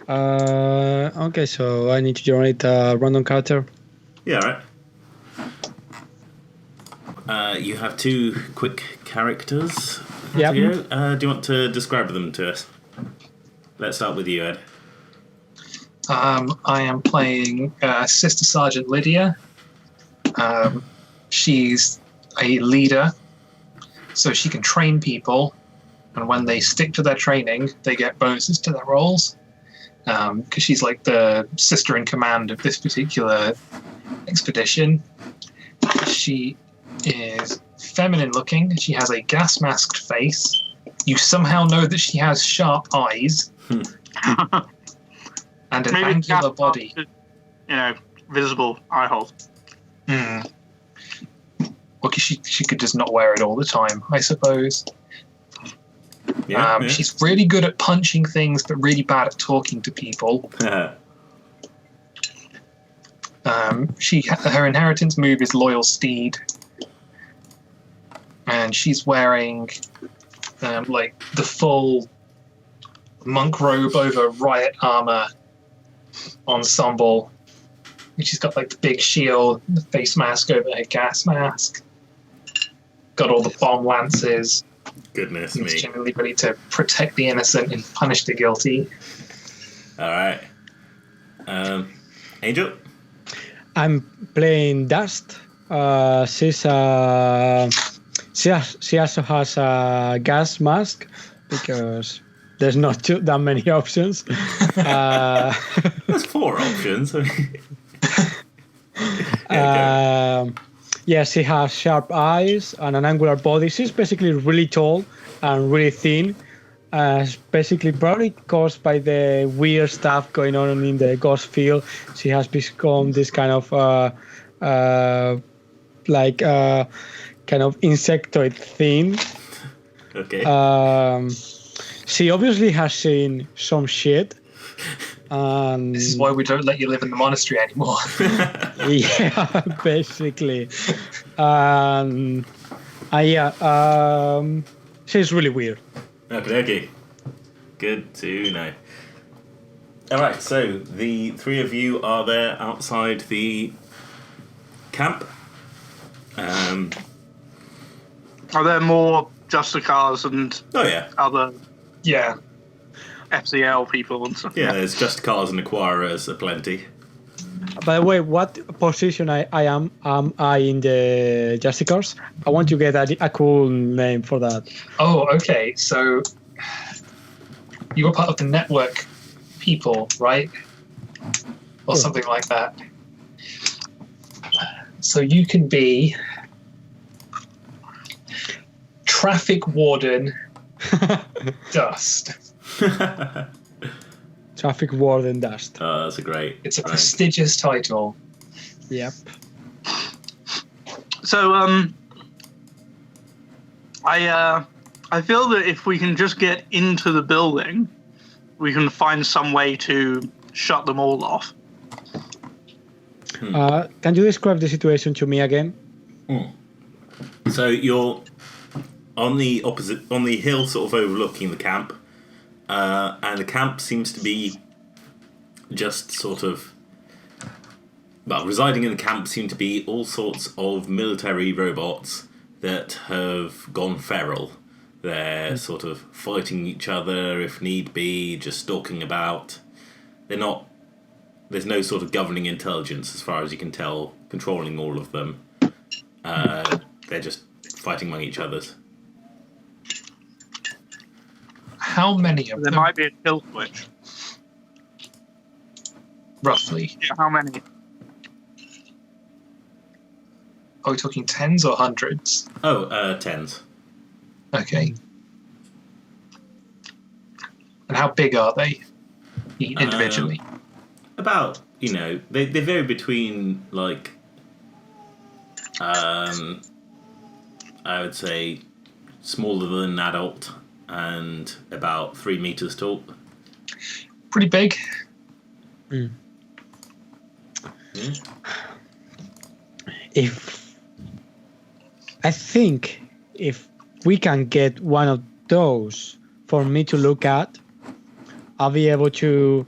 Okay, so I need to generate a random character. Yeah, right. You have two quick characters. Yep. Do you want to describe them to us? Let's start with you, Ed. I am playing Sister Sergeant Lydia. She's a leader, so she can train people, and when they stick to their training, they get bonuses to their roles. Because she's like the sister in command of this particular expedition. She is feminine looking. She has a gas masked face. You somehow know that she has sharp eyes and an angular body. Visible eye holes. Well, because she could just not wear it all the time, I suppose. Yeah. She's really good at punching things, but really bad at talking to people. Her inheritance move is Loyal Steed, and she's wearing like the full monk robe over riot armor ensemble. And she's got like the big shield, the face mask over her gas mask. Got all the bomb lances. Goodness It's me. generally ready to protect the innocent and punish the guilty. All right. Angel? I'm playing Dust. She also has a gas mask because there's not that many options. There's 4 options. Yeah, she has sharp eyes and an angular body. She's basically really tall and really thin. Basically, probably caused by the weird stuff going on in the ghost field. She has become this kind of kind of insectoid thing. Okay. She obviously has seen some shit. This is why we don't let you live in the monastery anymore. Yeah, basically. She's really weird. Okay. Good to know. Alright, so the three of you are there outside the camp. Are there more Justicars and Oh yeah. other Yeah. FCL people and stuff? Yeah, there's Justicars and Acquirers aplenty. By the way, what position I am I in the Justicars? I want to get a cool name for that. Oh, okay. So you were part of the network people, right? Or something like that. So you can be Traffic Warden Dust. Traffic Warden Dust. Oh, that's a great. It's a rank. prestigious title. Yep. So, I feel that if we can just get into the building, we can find some way to shut them all off. Can you describe the situation to me again? So you're on the hill, sort of overlooking the camp, and the camp seems to be just sort of. Well, residing in the camp seem to be all sorts of military robots that have gone feral. They're sort of fighting each other if need be, just stalking about. They're not. There's no sort of governing intelligence, as far as you can tell, controlling all of them. They're just fighting among each others. How many of There them, might be a kill switch. roughly? Yeah, how many? Are we talking tens or hundreds? Oh, tens. Okay. And how big are they individually? About, they vary between, like, I would say smaller than an adult and about 3 meters tall. Pretty big. I think if we can get one of those for me to look at, I'll be able to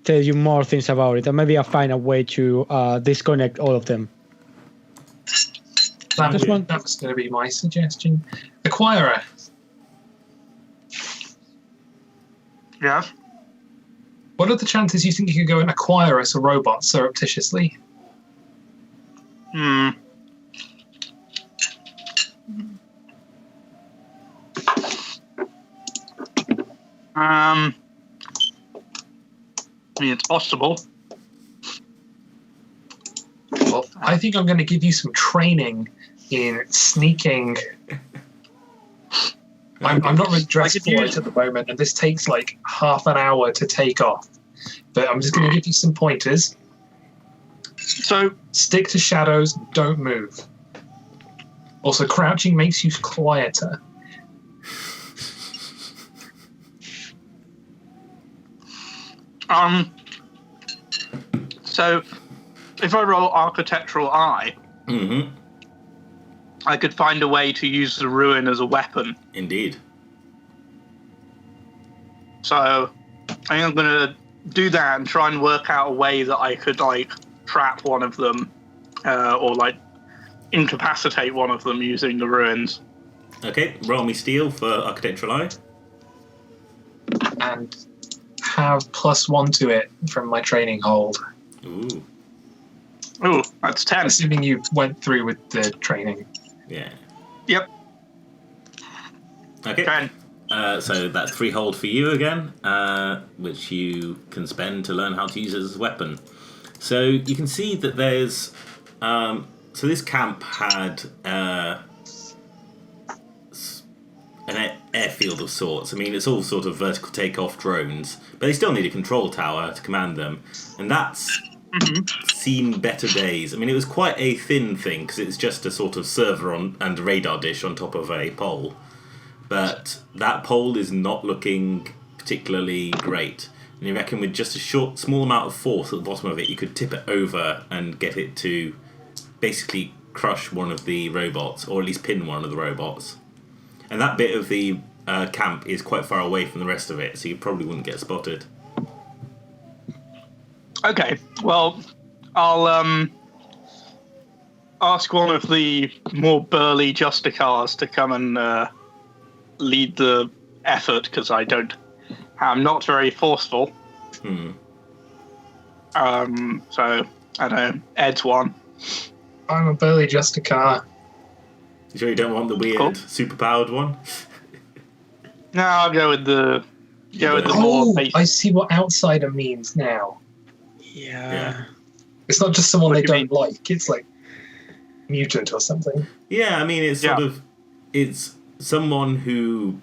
tell you more things about it, and maybe I'll find a way to disconnect all of them. That Just one- was going to be my suggestion. Acquirer. Yes. What are the chances you think you could go and acquire us a robot surreptitiously? I mean, it's possible. Well, I think I'm going to give you some training in sneaking. I'm not really dressed for it at the moment, and this takes like half an hour to take off. But I'm just going to give you some pointers. So, Stick to shadows, don't move. Also, crouching makes you quieter. so if I roll Architectural Eye, I could find a way to use the ruin as a weapon. Indeed. So I think I'm going to do that and try and work out a way that I could, like, trap one of them or, like, incapacitate one of them using the ruins. Okay, roll me steel for Architectural Eye. And have +1 to it from my training hold. Ooh, Ooh, that's 10. Assuming you went through with the training. yeah. Yep, Okay. 10. So that's 3 hold for you again, which you can spend to learn how to use it as a weapon. So you can see that there's... so this camp had an airfield of sorts. I mean, it's all sort of vertical takeoff drones, but they still need a control tower to command them. And that's seen better days. I mean, it was quite a thin thing, because it's just a sort of server and a radar dish on top of a pole. But that pole is not looking particularly great. And you reckon with just a small amount of force at the bottom of it, you could tip it over and get it to basically crush one of the robots, or at least pin one of the robots. And that bit of the camp is quite far away from the rest of it, so you probably wouldn't get spotted. Okay, well, I'll ask one of the more burly Justicars to come and lead the effort, because I'm not very forceful. So, I don't know, Ed's one. I'm a burly Justicar. You sure you don't want the weird, superpowered one? No, I'll go with the more basic. I see what outsider means now. Yeah. It's not just someone What they do you don't like. It's like mutant or something. Yeah, I mean, it's sort of... It's someone who,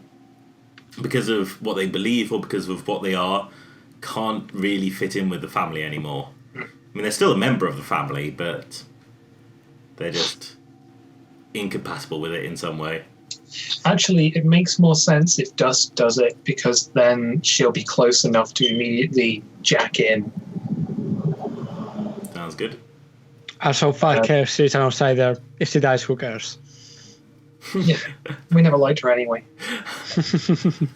because of what they believe or because of what they are, can't really fit in with the family anymore. I mean, they're still a member of the family, but they're just incompatible with it in some way. Actually, it makes more sense if Dust does it, because then she'll be close enough to immediately jack in. Sounds good. Also, fuck her, she's an outsider. If she dies, who cares? Yeah, we never liked her anyway.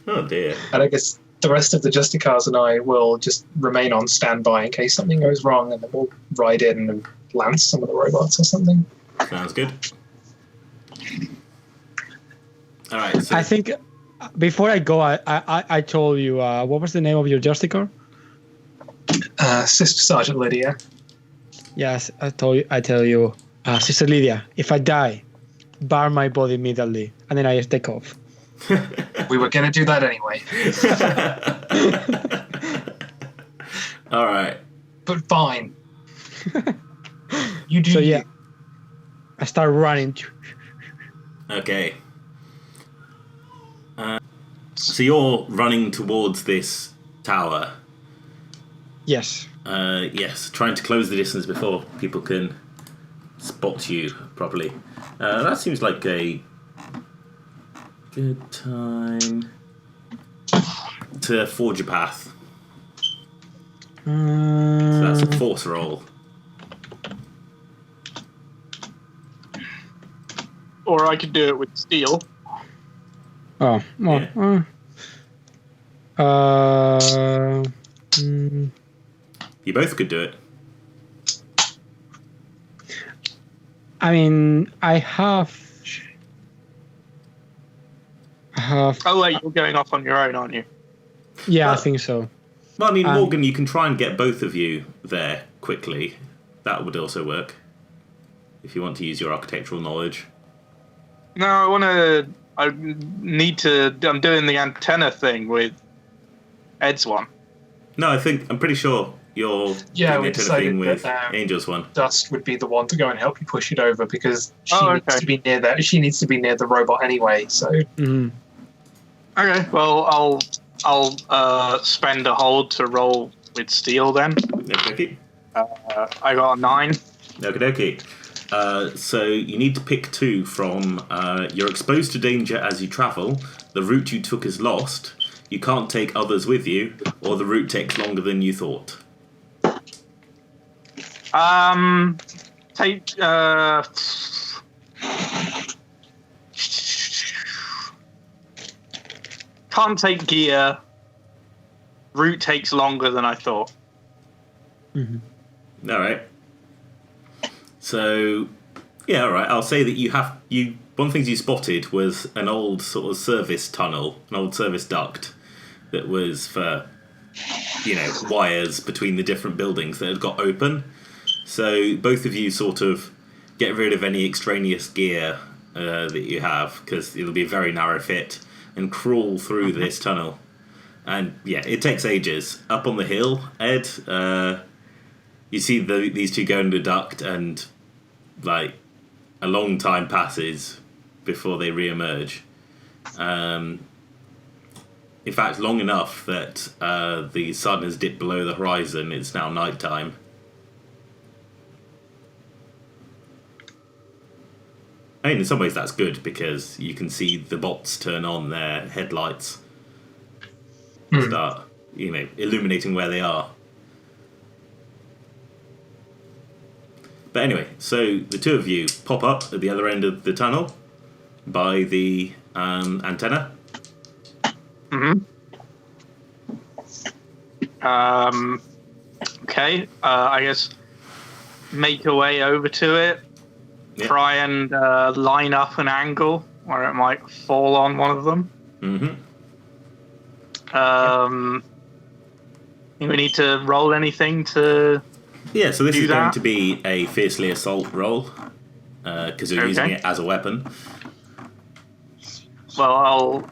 Oh dear. And I guess the rest of the Justicars and I will just remain on standby in case something goes wrong, and then we'll ride in and lance some of the robots or something. Sounds good. All right. So I think before I go, I told you what was the name of your Justicar? Sister Sergeant Lydia. Yes, I tell you, Sister Lydia, if I die, bar my body immediately, and then I just take off. We were going to do that anyway. all right. But fine. You do. So yeah, I start running. Okay. So you're running towards this tower. Yes. Yes, trying to close the distance before people can spot you properly. That seems like a good time to forge a path. So that's a force roll. Or I could do it with steel. Oh, well, You both could do it. I mean, I have. Oh wait, you're going off on your own, aren't you? Yeah, I Well- think so. Well, I mean, Morgan, you can try and get both of you there quickly. That would also work. If you want to use your architectural knowledge. No, I'm doing the antenna thing with Ed's one. No, I'm pretty sure you're Yeah, doing we the kind of thing decided with that, Angel's one. Dust would be the one to go and help you push it over, because she Oh, needs okay. to be near that. She needs to be near the robot anyway. So Mhm. Okay, well I'll spend a hold to roll with steel then. Okay. I got a 9. Okie dokie. So you need to pick 2 from you're exposed to danger as you travel, the route you took is lost, you can't take others with you, or the route takes longer than you thought. Take can't take gear. Route takes longer than I thought. All right. So, yeah, all right. I'll say that one of the things you spotted was an old sort of service tunnel, an old service duct that was for, wires between the different buildings that had got open. So both of you sort of get rid of any extraneous gear that you have, because it'll be a very narrow fit, and crawl through this tunnel. And yeah, it takes ages. Up on the hill, Ed, you see these two go into the duct, and like a long time passes before they re-emerge. In fact, long enough that the sun has dipped below the horizon. It's now night time. I mean, in some ways that's good, because you can see the bots turn on their headlights, start, illuminating where they are. But anyway, so the two of you pop up at the other end of the tunnel by the antenna. Okay, I guess make a way over to it. Yeah. Try and line up an angle where it might fall on one of them. Mm-hmm. Do we need to roll anything to... Yeah, so this Do is going that? to be a fiercely assault roll, because you're using Okay. it as a weapon. Well,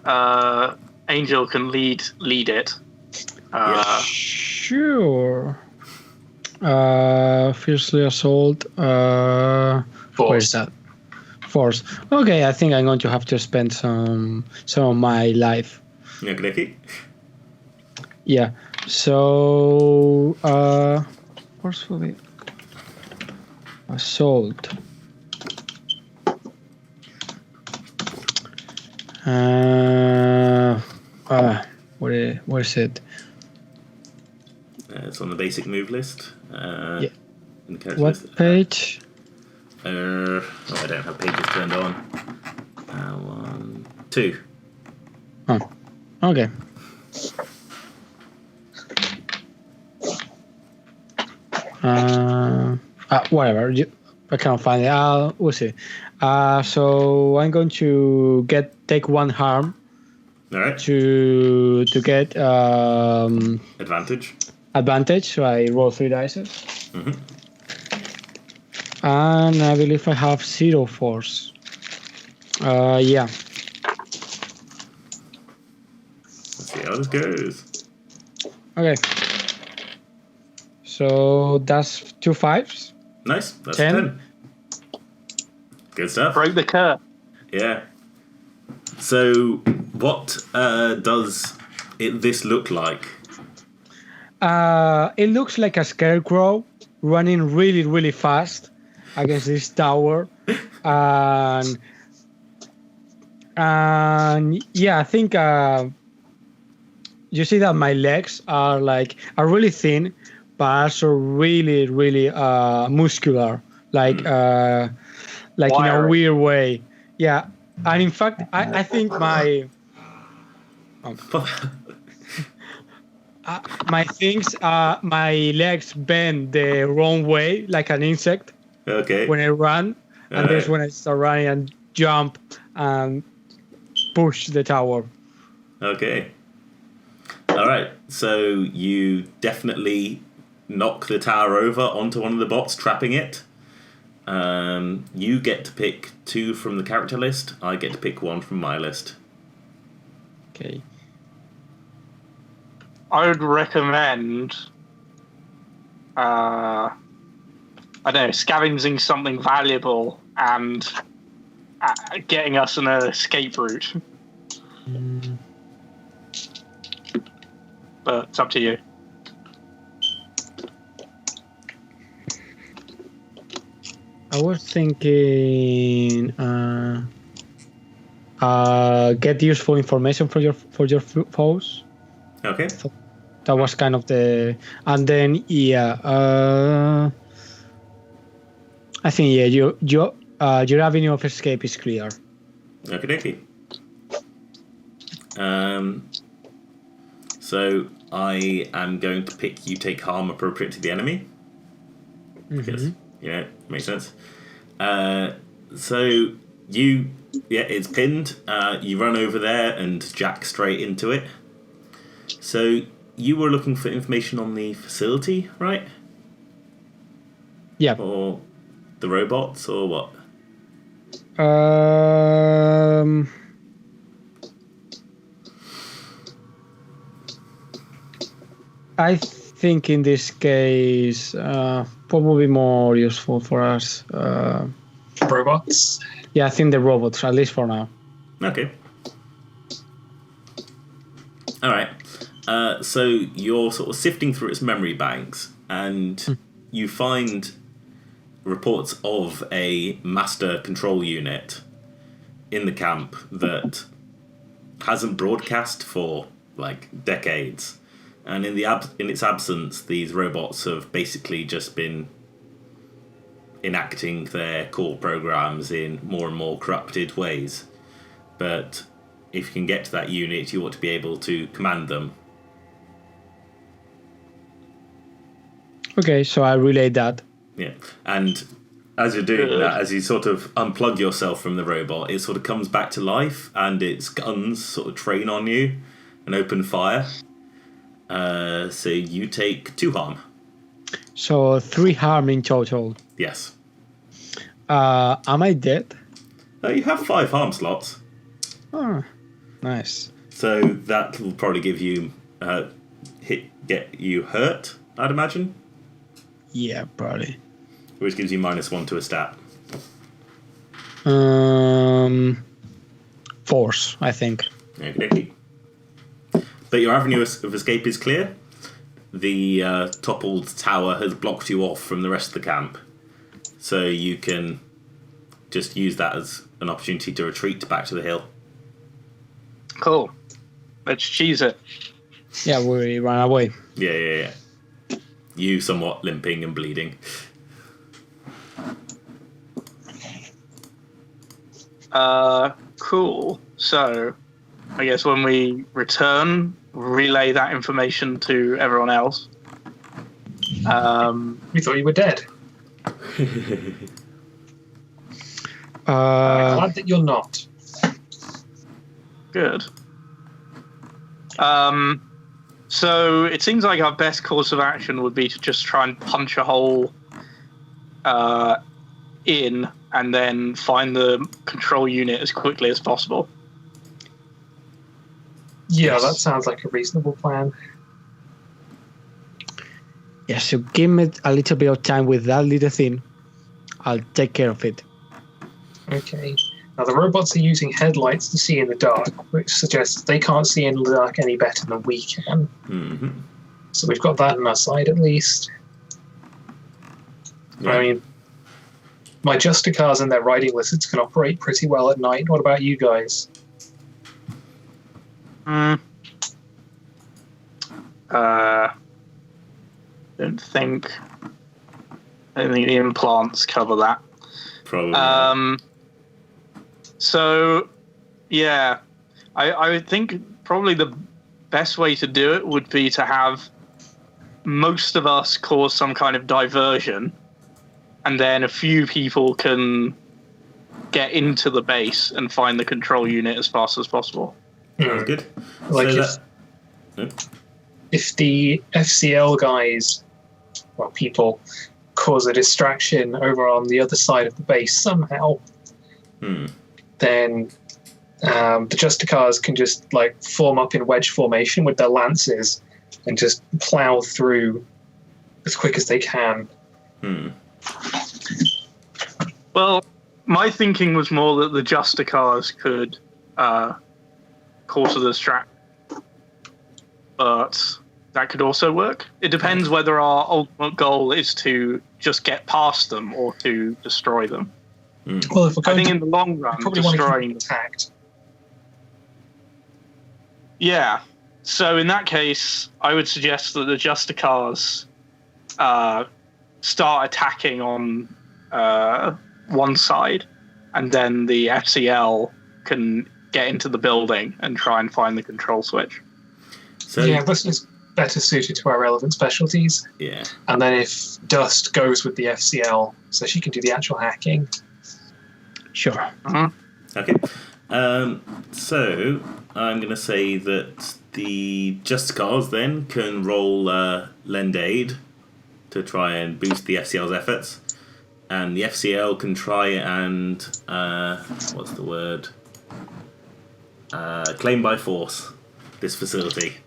Angel can lead it. Sure. Fiercely assault. Where is that? Force. Okay, I think I'm going to have to spend some of my life. Okay. Yeah. So forcefully assault. Where is it? It's on the basic move list. Yeah. In the character What list. page? I don't have pages turned on. 1, 2. Oh, okay. Whatever. I can't find it. We'll see. So I'm going to take 1 harm. All right. To get Advantage. advantage. So I roll 3 dice. Mm-hmm. And I believe I have 0 force. Yeah. Let's see how this goes. Okay. So that's 2 5s. Nice. That's 10. 10. Good stuff. Broke the curve. Yeah. So, what does this look like? It looks like a scarecrow running really, really fast against this tower. And yeah, I think you see that my legs are really thin, but also really, really muscular, like in a Wiry. weird way. Yeah, and in fact, I think my my legs bend the wrong way, like an insect Okay. when I run, and that's Alright. when I start running and jump and push the tower. Okay. All right. So you definitely knock the tower over onto one of the bots, trapping it. You get to pick 2 from the character list. I get to pick 1 from my list. Okay. I would recommend, I don't know, scavenging something valuable and getting us an escape route. But it's up to you. I was thinking get useful information for your foes. Okay. That was kind of the, and then I think your avenue of escape is clear. Okay. So I am going to pick you take harm appropriate to the enemy. Yes. Yeah, makes sense. So it's pinned. You run over there and jack straight into it. So you were looking for information on the facility, right? Yeah. Or the robots, or what? I think in this case, what would be more useful for us? Robots. Yeah, I think the robots, at least for now. Okay. All right. So you're sort of sifting through its memory banks, and you find reports of a master control unit in the camp that hasn't broadcast for decades. And in its absence, these robots have basically just been enacting their core programs in more and more corrupted ways. But if you can get to that unit, you ought to be able to command them. Okay, so I relayed that. Yeah, and as you're doing that, as you sort of unplug yourself from the robot, it sort of comes back to life, and its guns sort of train on you and open fire. So you take 2 harm. So 3 harm in total. Yes. Am I dead? You have 5 harm slots. Oh, nice. So that will probably give you get you hurt, I'd imagine. Yeah, probably. Which gives you -1 to a stat. Force, I think. Okay. But your avenue of escape is clear. The toppled tower has blocked you off from the rest of the camp. So you can just use that as an opportunity to retreat back to the hill. Cool. Let's cheese it. Yeah, we ran away. Yeah. You somewhat limping and bleeding. Cool. So, I guess when we return, relay that information to everyone else. We thought you were dead. I'm glad that you're not. Good. So it seems like our best course of action would be to just try and punch a hole in and then find the control unit as quickly as possible. Yeah, that sounds like a reasonable plan. Yeah, so give me a little bit of time with that little thing. I'll take care of it. Okay. Now, the robots are using headlights to see in the dark, which suggests they can't see in the dark any better than we can. Mm-hmm. So we've got that on our side, at least. Yeah. I mean, my Justicars and their riding lizards can operate pretty well at night. What about you guys? Don't think the implants cover that. Probably. So, yeah, I would think probably the best way to do it would be to have most of us cause some kind of diversion, and then a few people can get into the base and find the control unit as fast as possible. Sounds good. Like So if the FCL guys, well, people, cause a distraction over on the other side of the base somehow, then the Justicars can just like form up in wedge formation with their lances and just plow through as quick as they can. Well, my thinking was more that the Justicars could cause a distraction, but that could also work. It depends whether our ultimate goal is to just get past them or to destroy them. Well, if we're I going think to, in the long run, probably want to keep destroying them attacked. Yeah. So in that case, I would suggest that the Justicars start attacking on one side, and then the FCL can get into the building and try and find the control switch. So, Yeah, this is better suited to our relevant specialties. yeah. And then if Dust goes with the FCL, so she can do the actual hacking. Sure. Okay. So I'm going to say that the Justicars then can roll Lend Aid to try and boost the FCL's efforts. And the FCL can try and, what's the word? Claim by force this facility.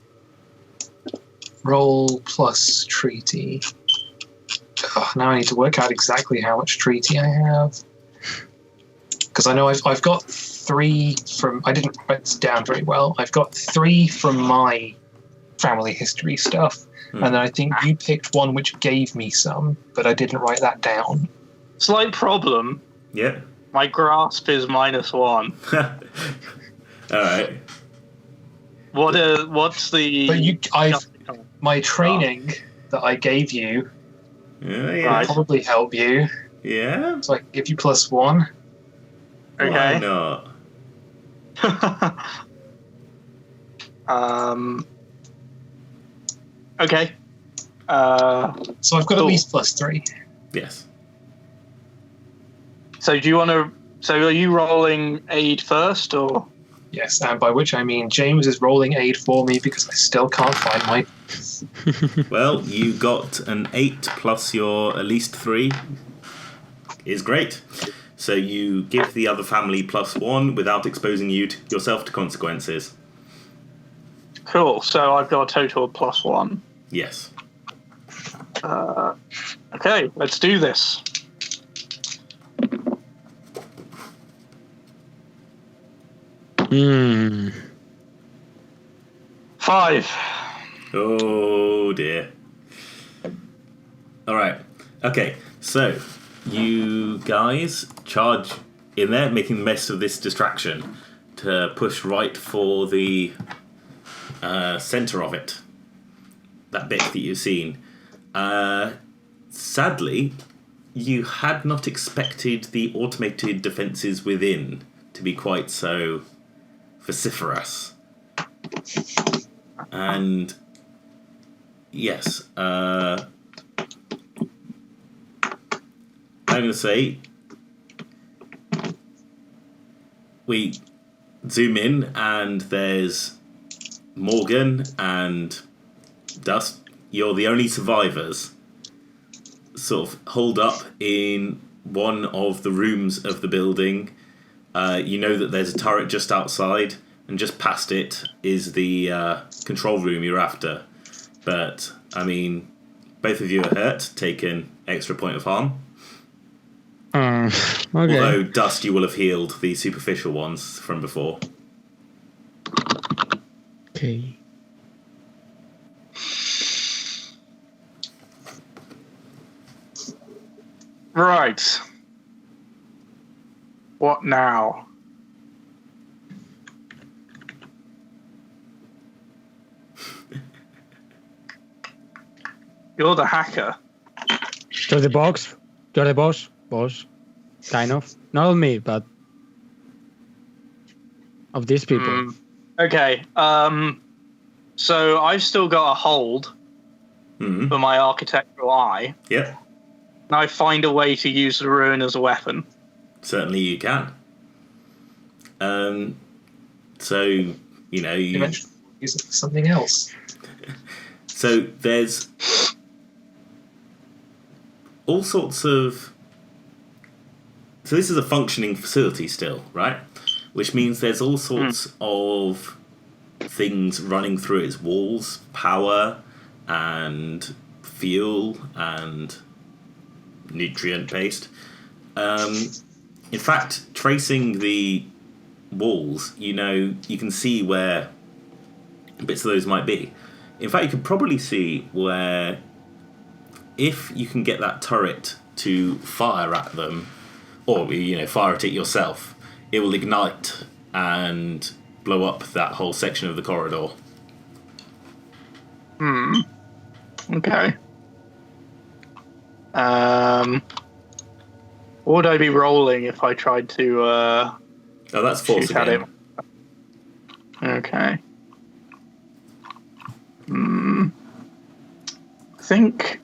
Roll plus treaty. Oh, now I need to work out exactly how much treaty I have. Because I know I've got 3 from... I didn't write this down very well. I've got 3 from my family history stuff. And then I think you picked one which gave me some, but I didn't write that down. Slight problem. Yeah. My grasp is -1. All right. What's the... But my training that I gave you Yeah. will probably help you. Yeah. So I can give you +1. Why Okay. not? Okay. So I've got at least +3. Yes. So do you want to? So are you rolling aid first, or? Yes, and by which I mean James is rolling aid for me because I still can't find my... Well, you got an 8 plus your at least 3 is great. So you give the other family +1 without exposing yourself to consequences. Cool. So I've got a total of +1. Yes. Okay, let's do this. Hmm. 5. Oh dear. Alright. Okay, so you guys charge in there, making the best of this distraction to push right for the centre of it. That bit that you've seen. Sadly, you had not expected the automated defences within to be quite so vociferous. And yes, I'm going to say we zoom in and there's Morgan and Dust. You're the only survivors sort of holed up in one of the rooms of the building. You know that there's a turret just outside, and just past it is the control room you're after. But, I mean, both of you are hurt, taken extra point of harm. Okay. Although, Dust, you will have healed the superficial ones from before. Okay. Right. What now? You're the hacker. You're the boss. You're the boss. Boss. Kind of. Not of me, but of these people. Okay. So I've still got a hold for my architectural eye. Yep, And I find a way to use the ruin as a weapon. certainly you can. So, you know, you... Eventually use it for something else. So there's all sorts of... So this is a functioning facility still, right? Which means there's all sorts of things running through its walls, power and fuel and nutrient-based. In fact, tracing the walls, you know, you can see where bits of those might be. In fact, you can probably see where, if you can get that turret to fire at them, or, you know, fire at it yourself, it will ignite and blow up that whole section of the corridor. Okay. What would I be rolling if I tried to Oh, that's force shoot at again. him? Okay. I think...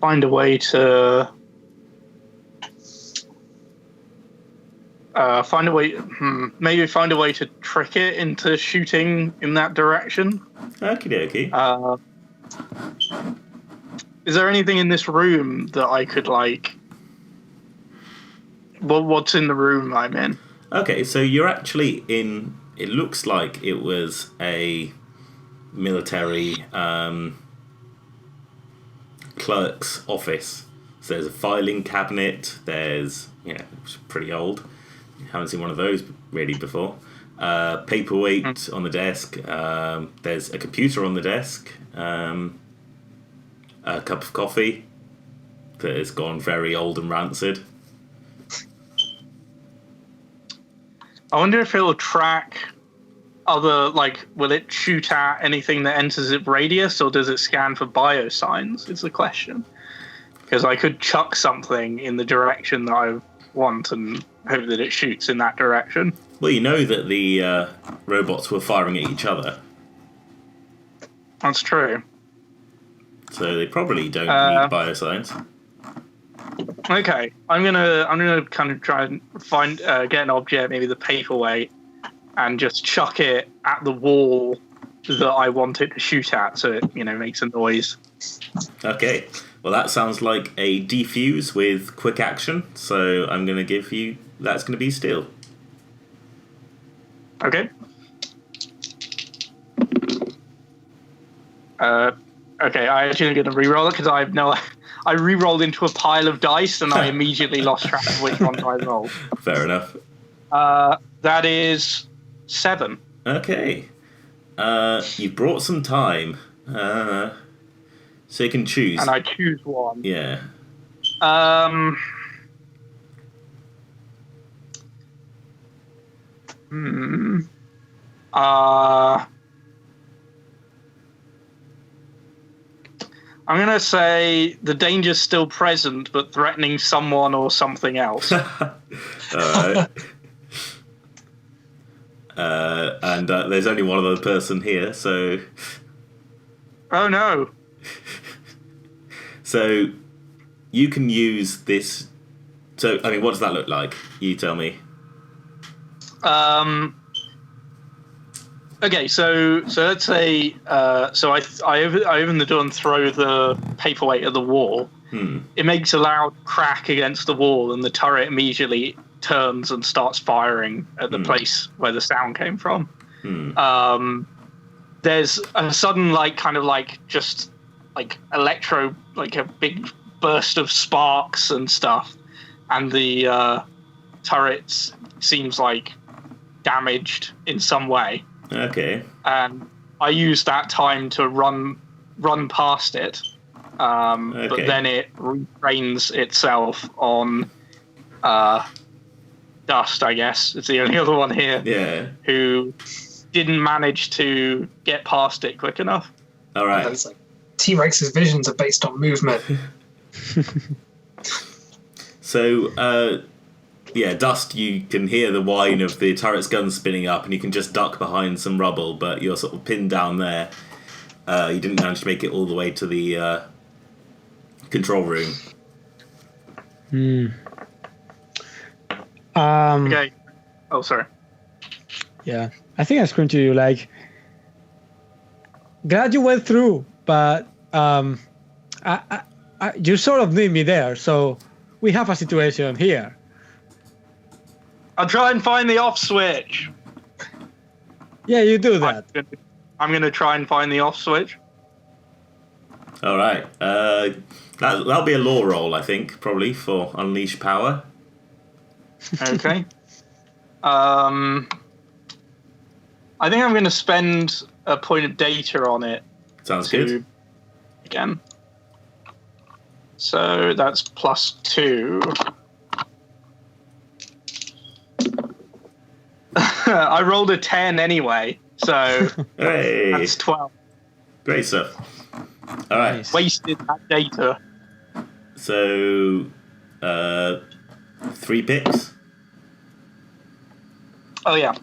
Find a way to... maybe find a way to trick it into shooting in that direction. Okie dokie. Is there anything in this room that I could, like... What's in the room I'm in? Okay, so you're actually in... It looks like it was a military clerk's office. So there's a filing cabinet. There's, you know, it's pretty old. You haven't seen one of those really before. Paperweight on the desk. There's a computer on the desk. A cup of coffee that has gone very old and rancid. I wonder if it'll track other, like, will it shoot at anything that enters its radius, or does it scan for biosigns, is the question. Because I could chuck something in the direction that I want and hope that it shoots in that direction. Well, you know that the robots were firing at each other, That's true. so they probably don't need bioscience. Okay, I'm gonna kind of try and find get an object, maybe the paperweight, and just chuck it at the wall that I want it to shoot at, so it makes a noise. Okay, well that sounds like a defuse with quick action, so I'm going to give you... That's going to be steel. Okay. Okay, I actually am going to re-roll it because I re-rolled into a pile of dice and I immediately lost track of which one I rolled. Fair enough. That is 7. Okay. You brought some time. So you can choose. And I choose one. Yeah. I'm going to say the danger's still present, but threatening someone or something else. Alright. And there's only one other person here, so... Oh no. So, you can use this... So, I mean, what does that look like? You tell me. Okay, so let's say so I open the door and throw the paperweight at the wall. It makes a loud crack against the wall, and the turret immediately turns and starts firing at the place where the sound came from. There's a sudden just electro, like a big burst of sparks and stuff, and the turret seems like damaged in some way. Okay. And I use that time to run past it, but then it retrains itself on Dust, I guess. It's the only other one here. Yeah. Who didn't manage to get past it quick enough. All right. It's like T-Rex's visions are based on movement. So, yeah, Dust, you can hear the whine of the turret's gun spinning up, and you can just duck behind some rubble, but you're sort of pinned down there. You didn't manage to make it all the way to the control room. Okay. Oh, sorry. Yeah, I think I screamed to you like, glad you went through, but you sort of need me there, so we have a situation here. I'll try and find the off switch. Yeah, you do that. I'm going to try and find the off switch. All right. That'll be a law roll, I think, probably, for Unleash Power. Okay. I think I'm going to spend a point of data on it. Sounds good. Again. So that's +2. I rolled a 10 anyway, so hey. That's 12. Great stuff. All right. Nice. Wasted that data. So, 3 picks. Oh yeah.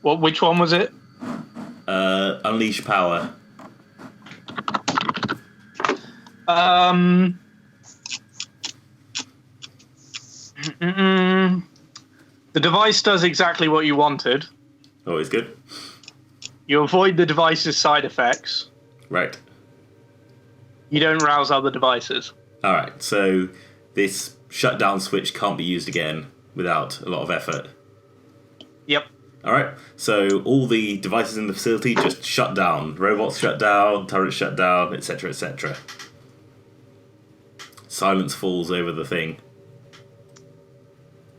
Which one was it? Unleash Power. The device does exactly what you wanted. Always good. You avoid the device's side effects. Right. You don't rouse other devices. All right. So this shutdown switch can't be used again without a lot of effort. Yep. All right. So all the devices in the facility just shut down. Robots shut down, turrets shut down, etc., etc. Silence falls over the thing.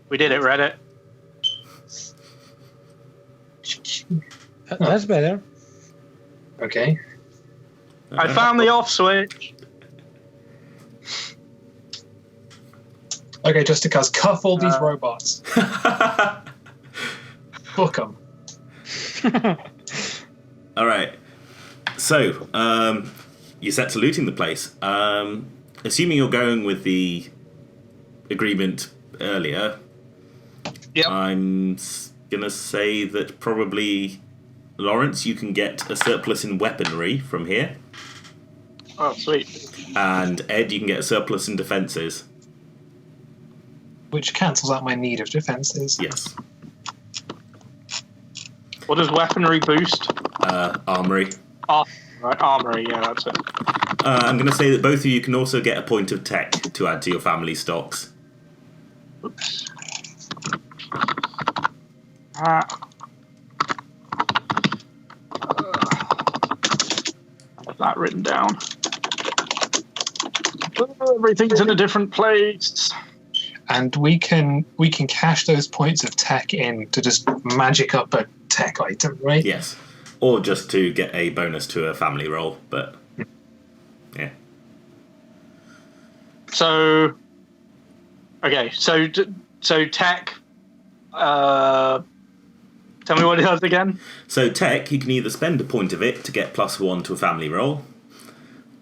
We did it, Reddit. That's better. Okay. I found the off switch. Okay, Justicars, cuff all these robots. Book them. All right. So, you're set to looting the place. Assuming you're going with the agreement earlier, Yep. I'm gonna say that probably Lawrence, you can get a surplus in weaponry from here, Oh, sweet. and Ed, you can get a surplus in defences. Which cancels out my need of defenses. Yes. What does weaponry boost? Armory. Right, armory. Yeah, that's it. I'm going to say that both of you can also get a point of tech to add to your family stocks. Oops. Have that written down. Everything's in a different place. And we can cash those points of tech in to just magic up a tech item, right? Yes. Or just to get a bonus to a family roll, but yeah. So, okay, so tech. Tell me what it does again. So tech, you can either spend a point of it to get +1 to a family roll,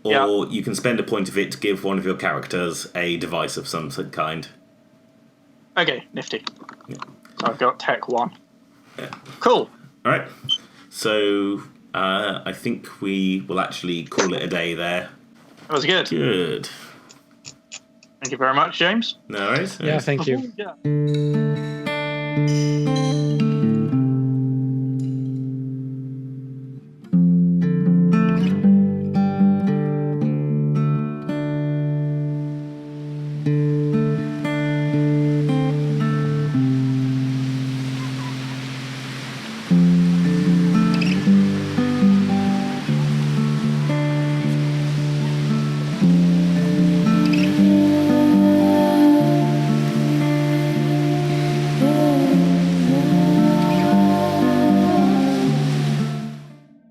or you can spend a point of it to give one of your characters a device of some kind. Okay, nifty. Yeah. So I've got tech 1. Yeah. Cool. All right. So I think we will actually call it a day there. That was good. Good. Thank you very much, James. No worries. Yeah, thank you. Yeah.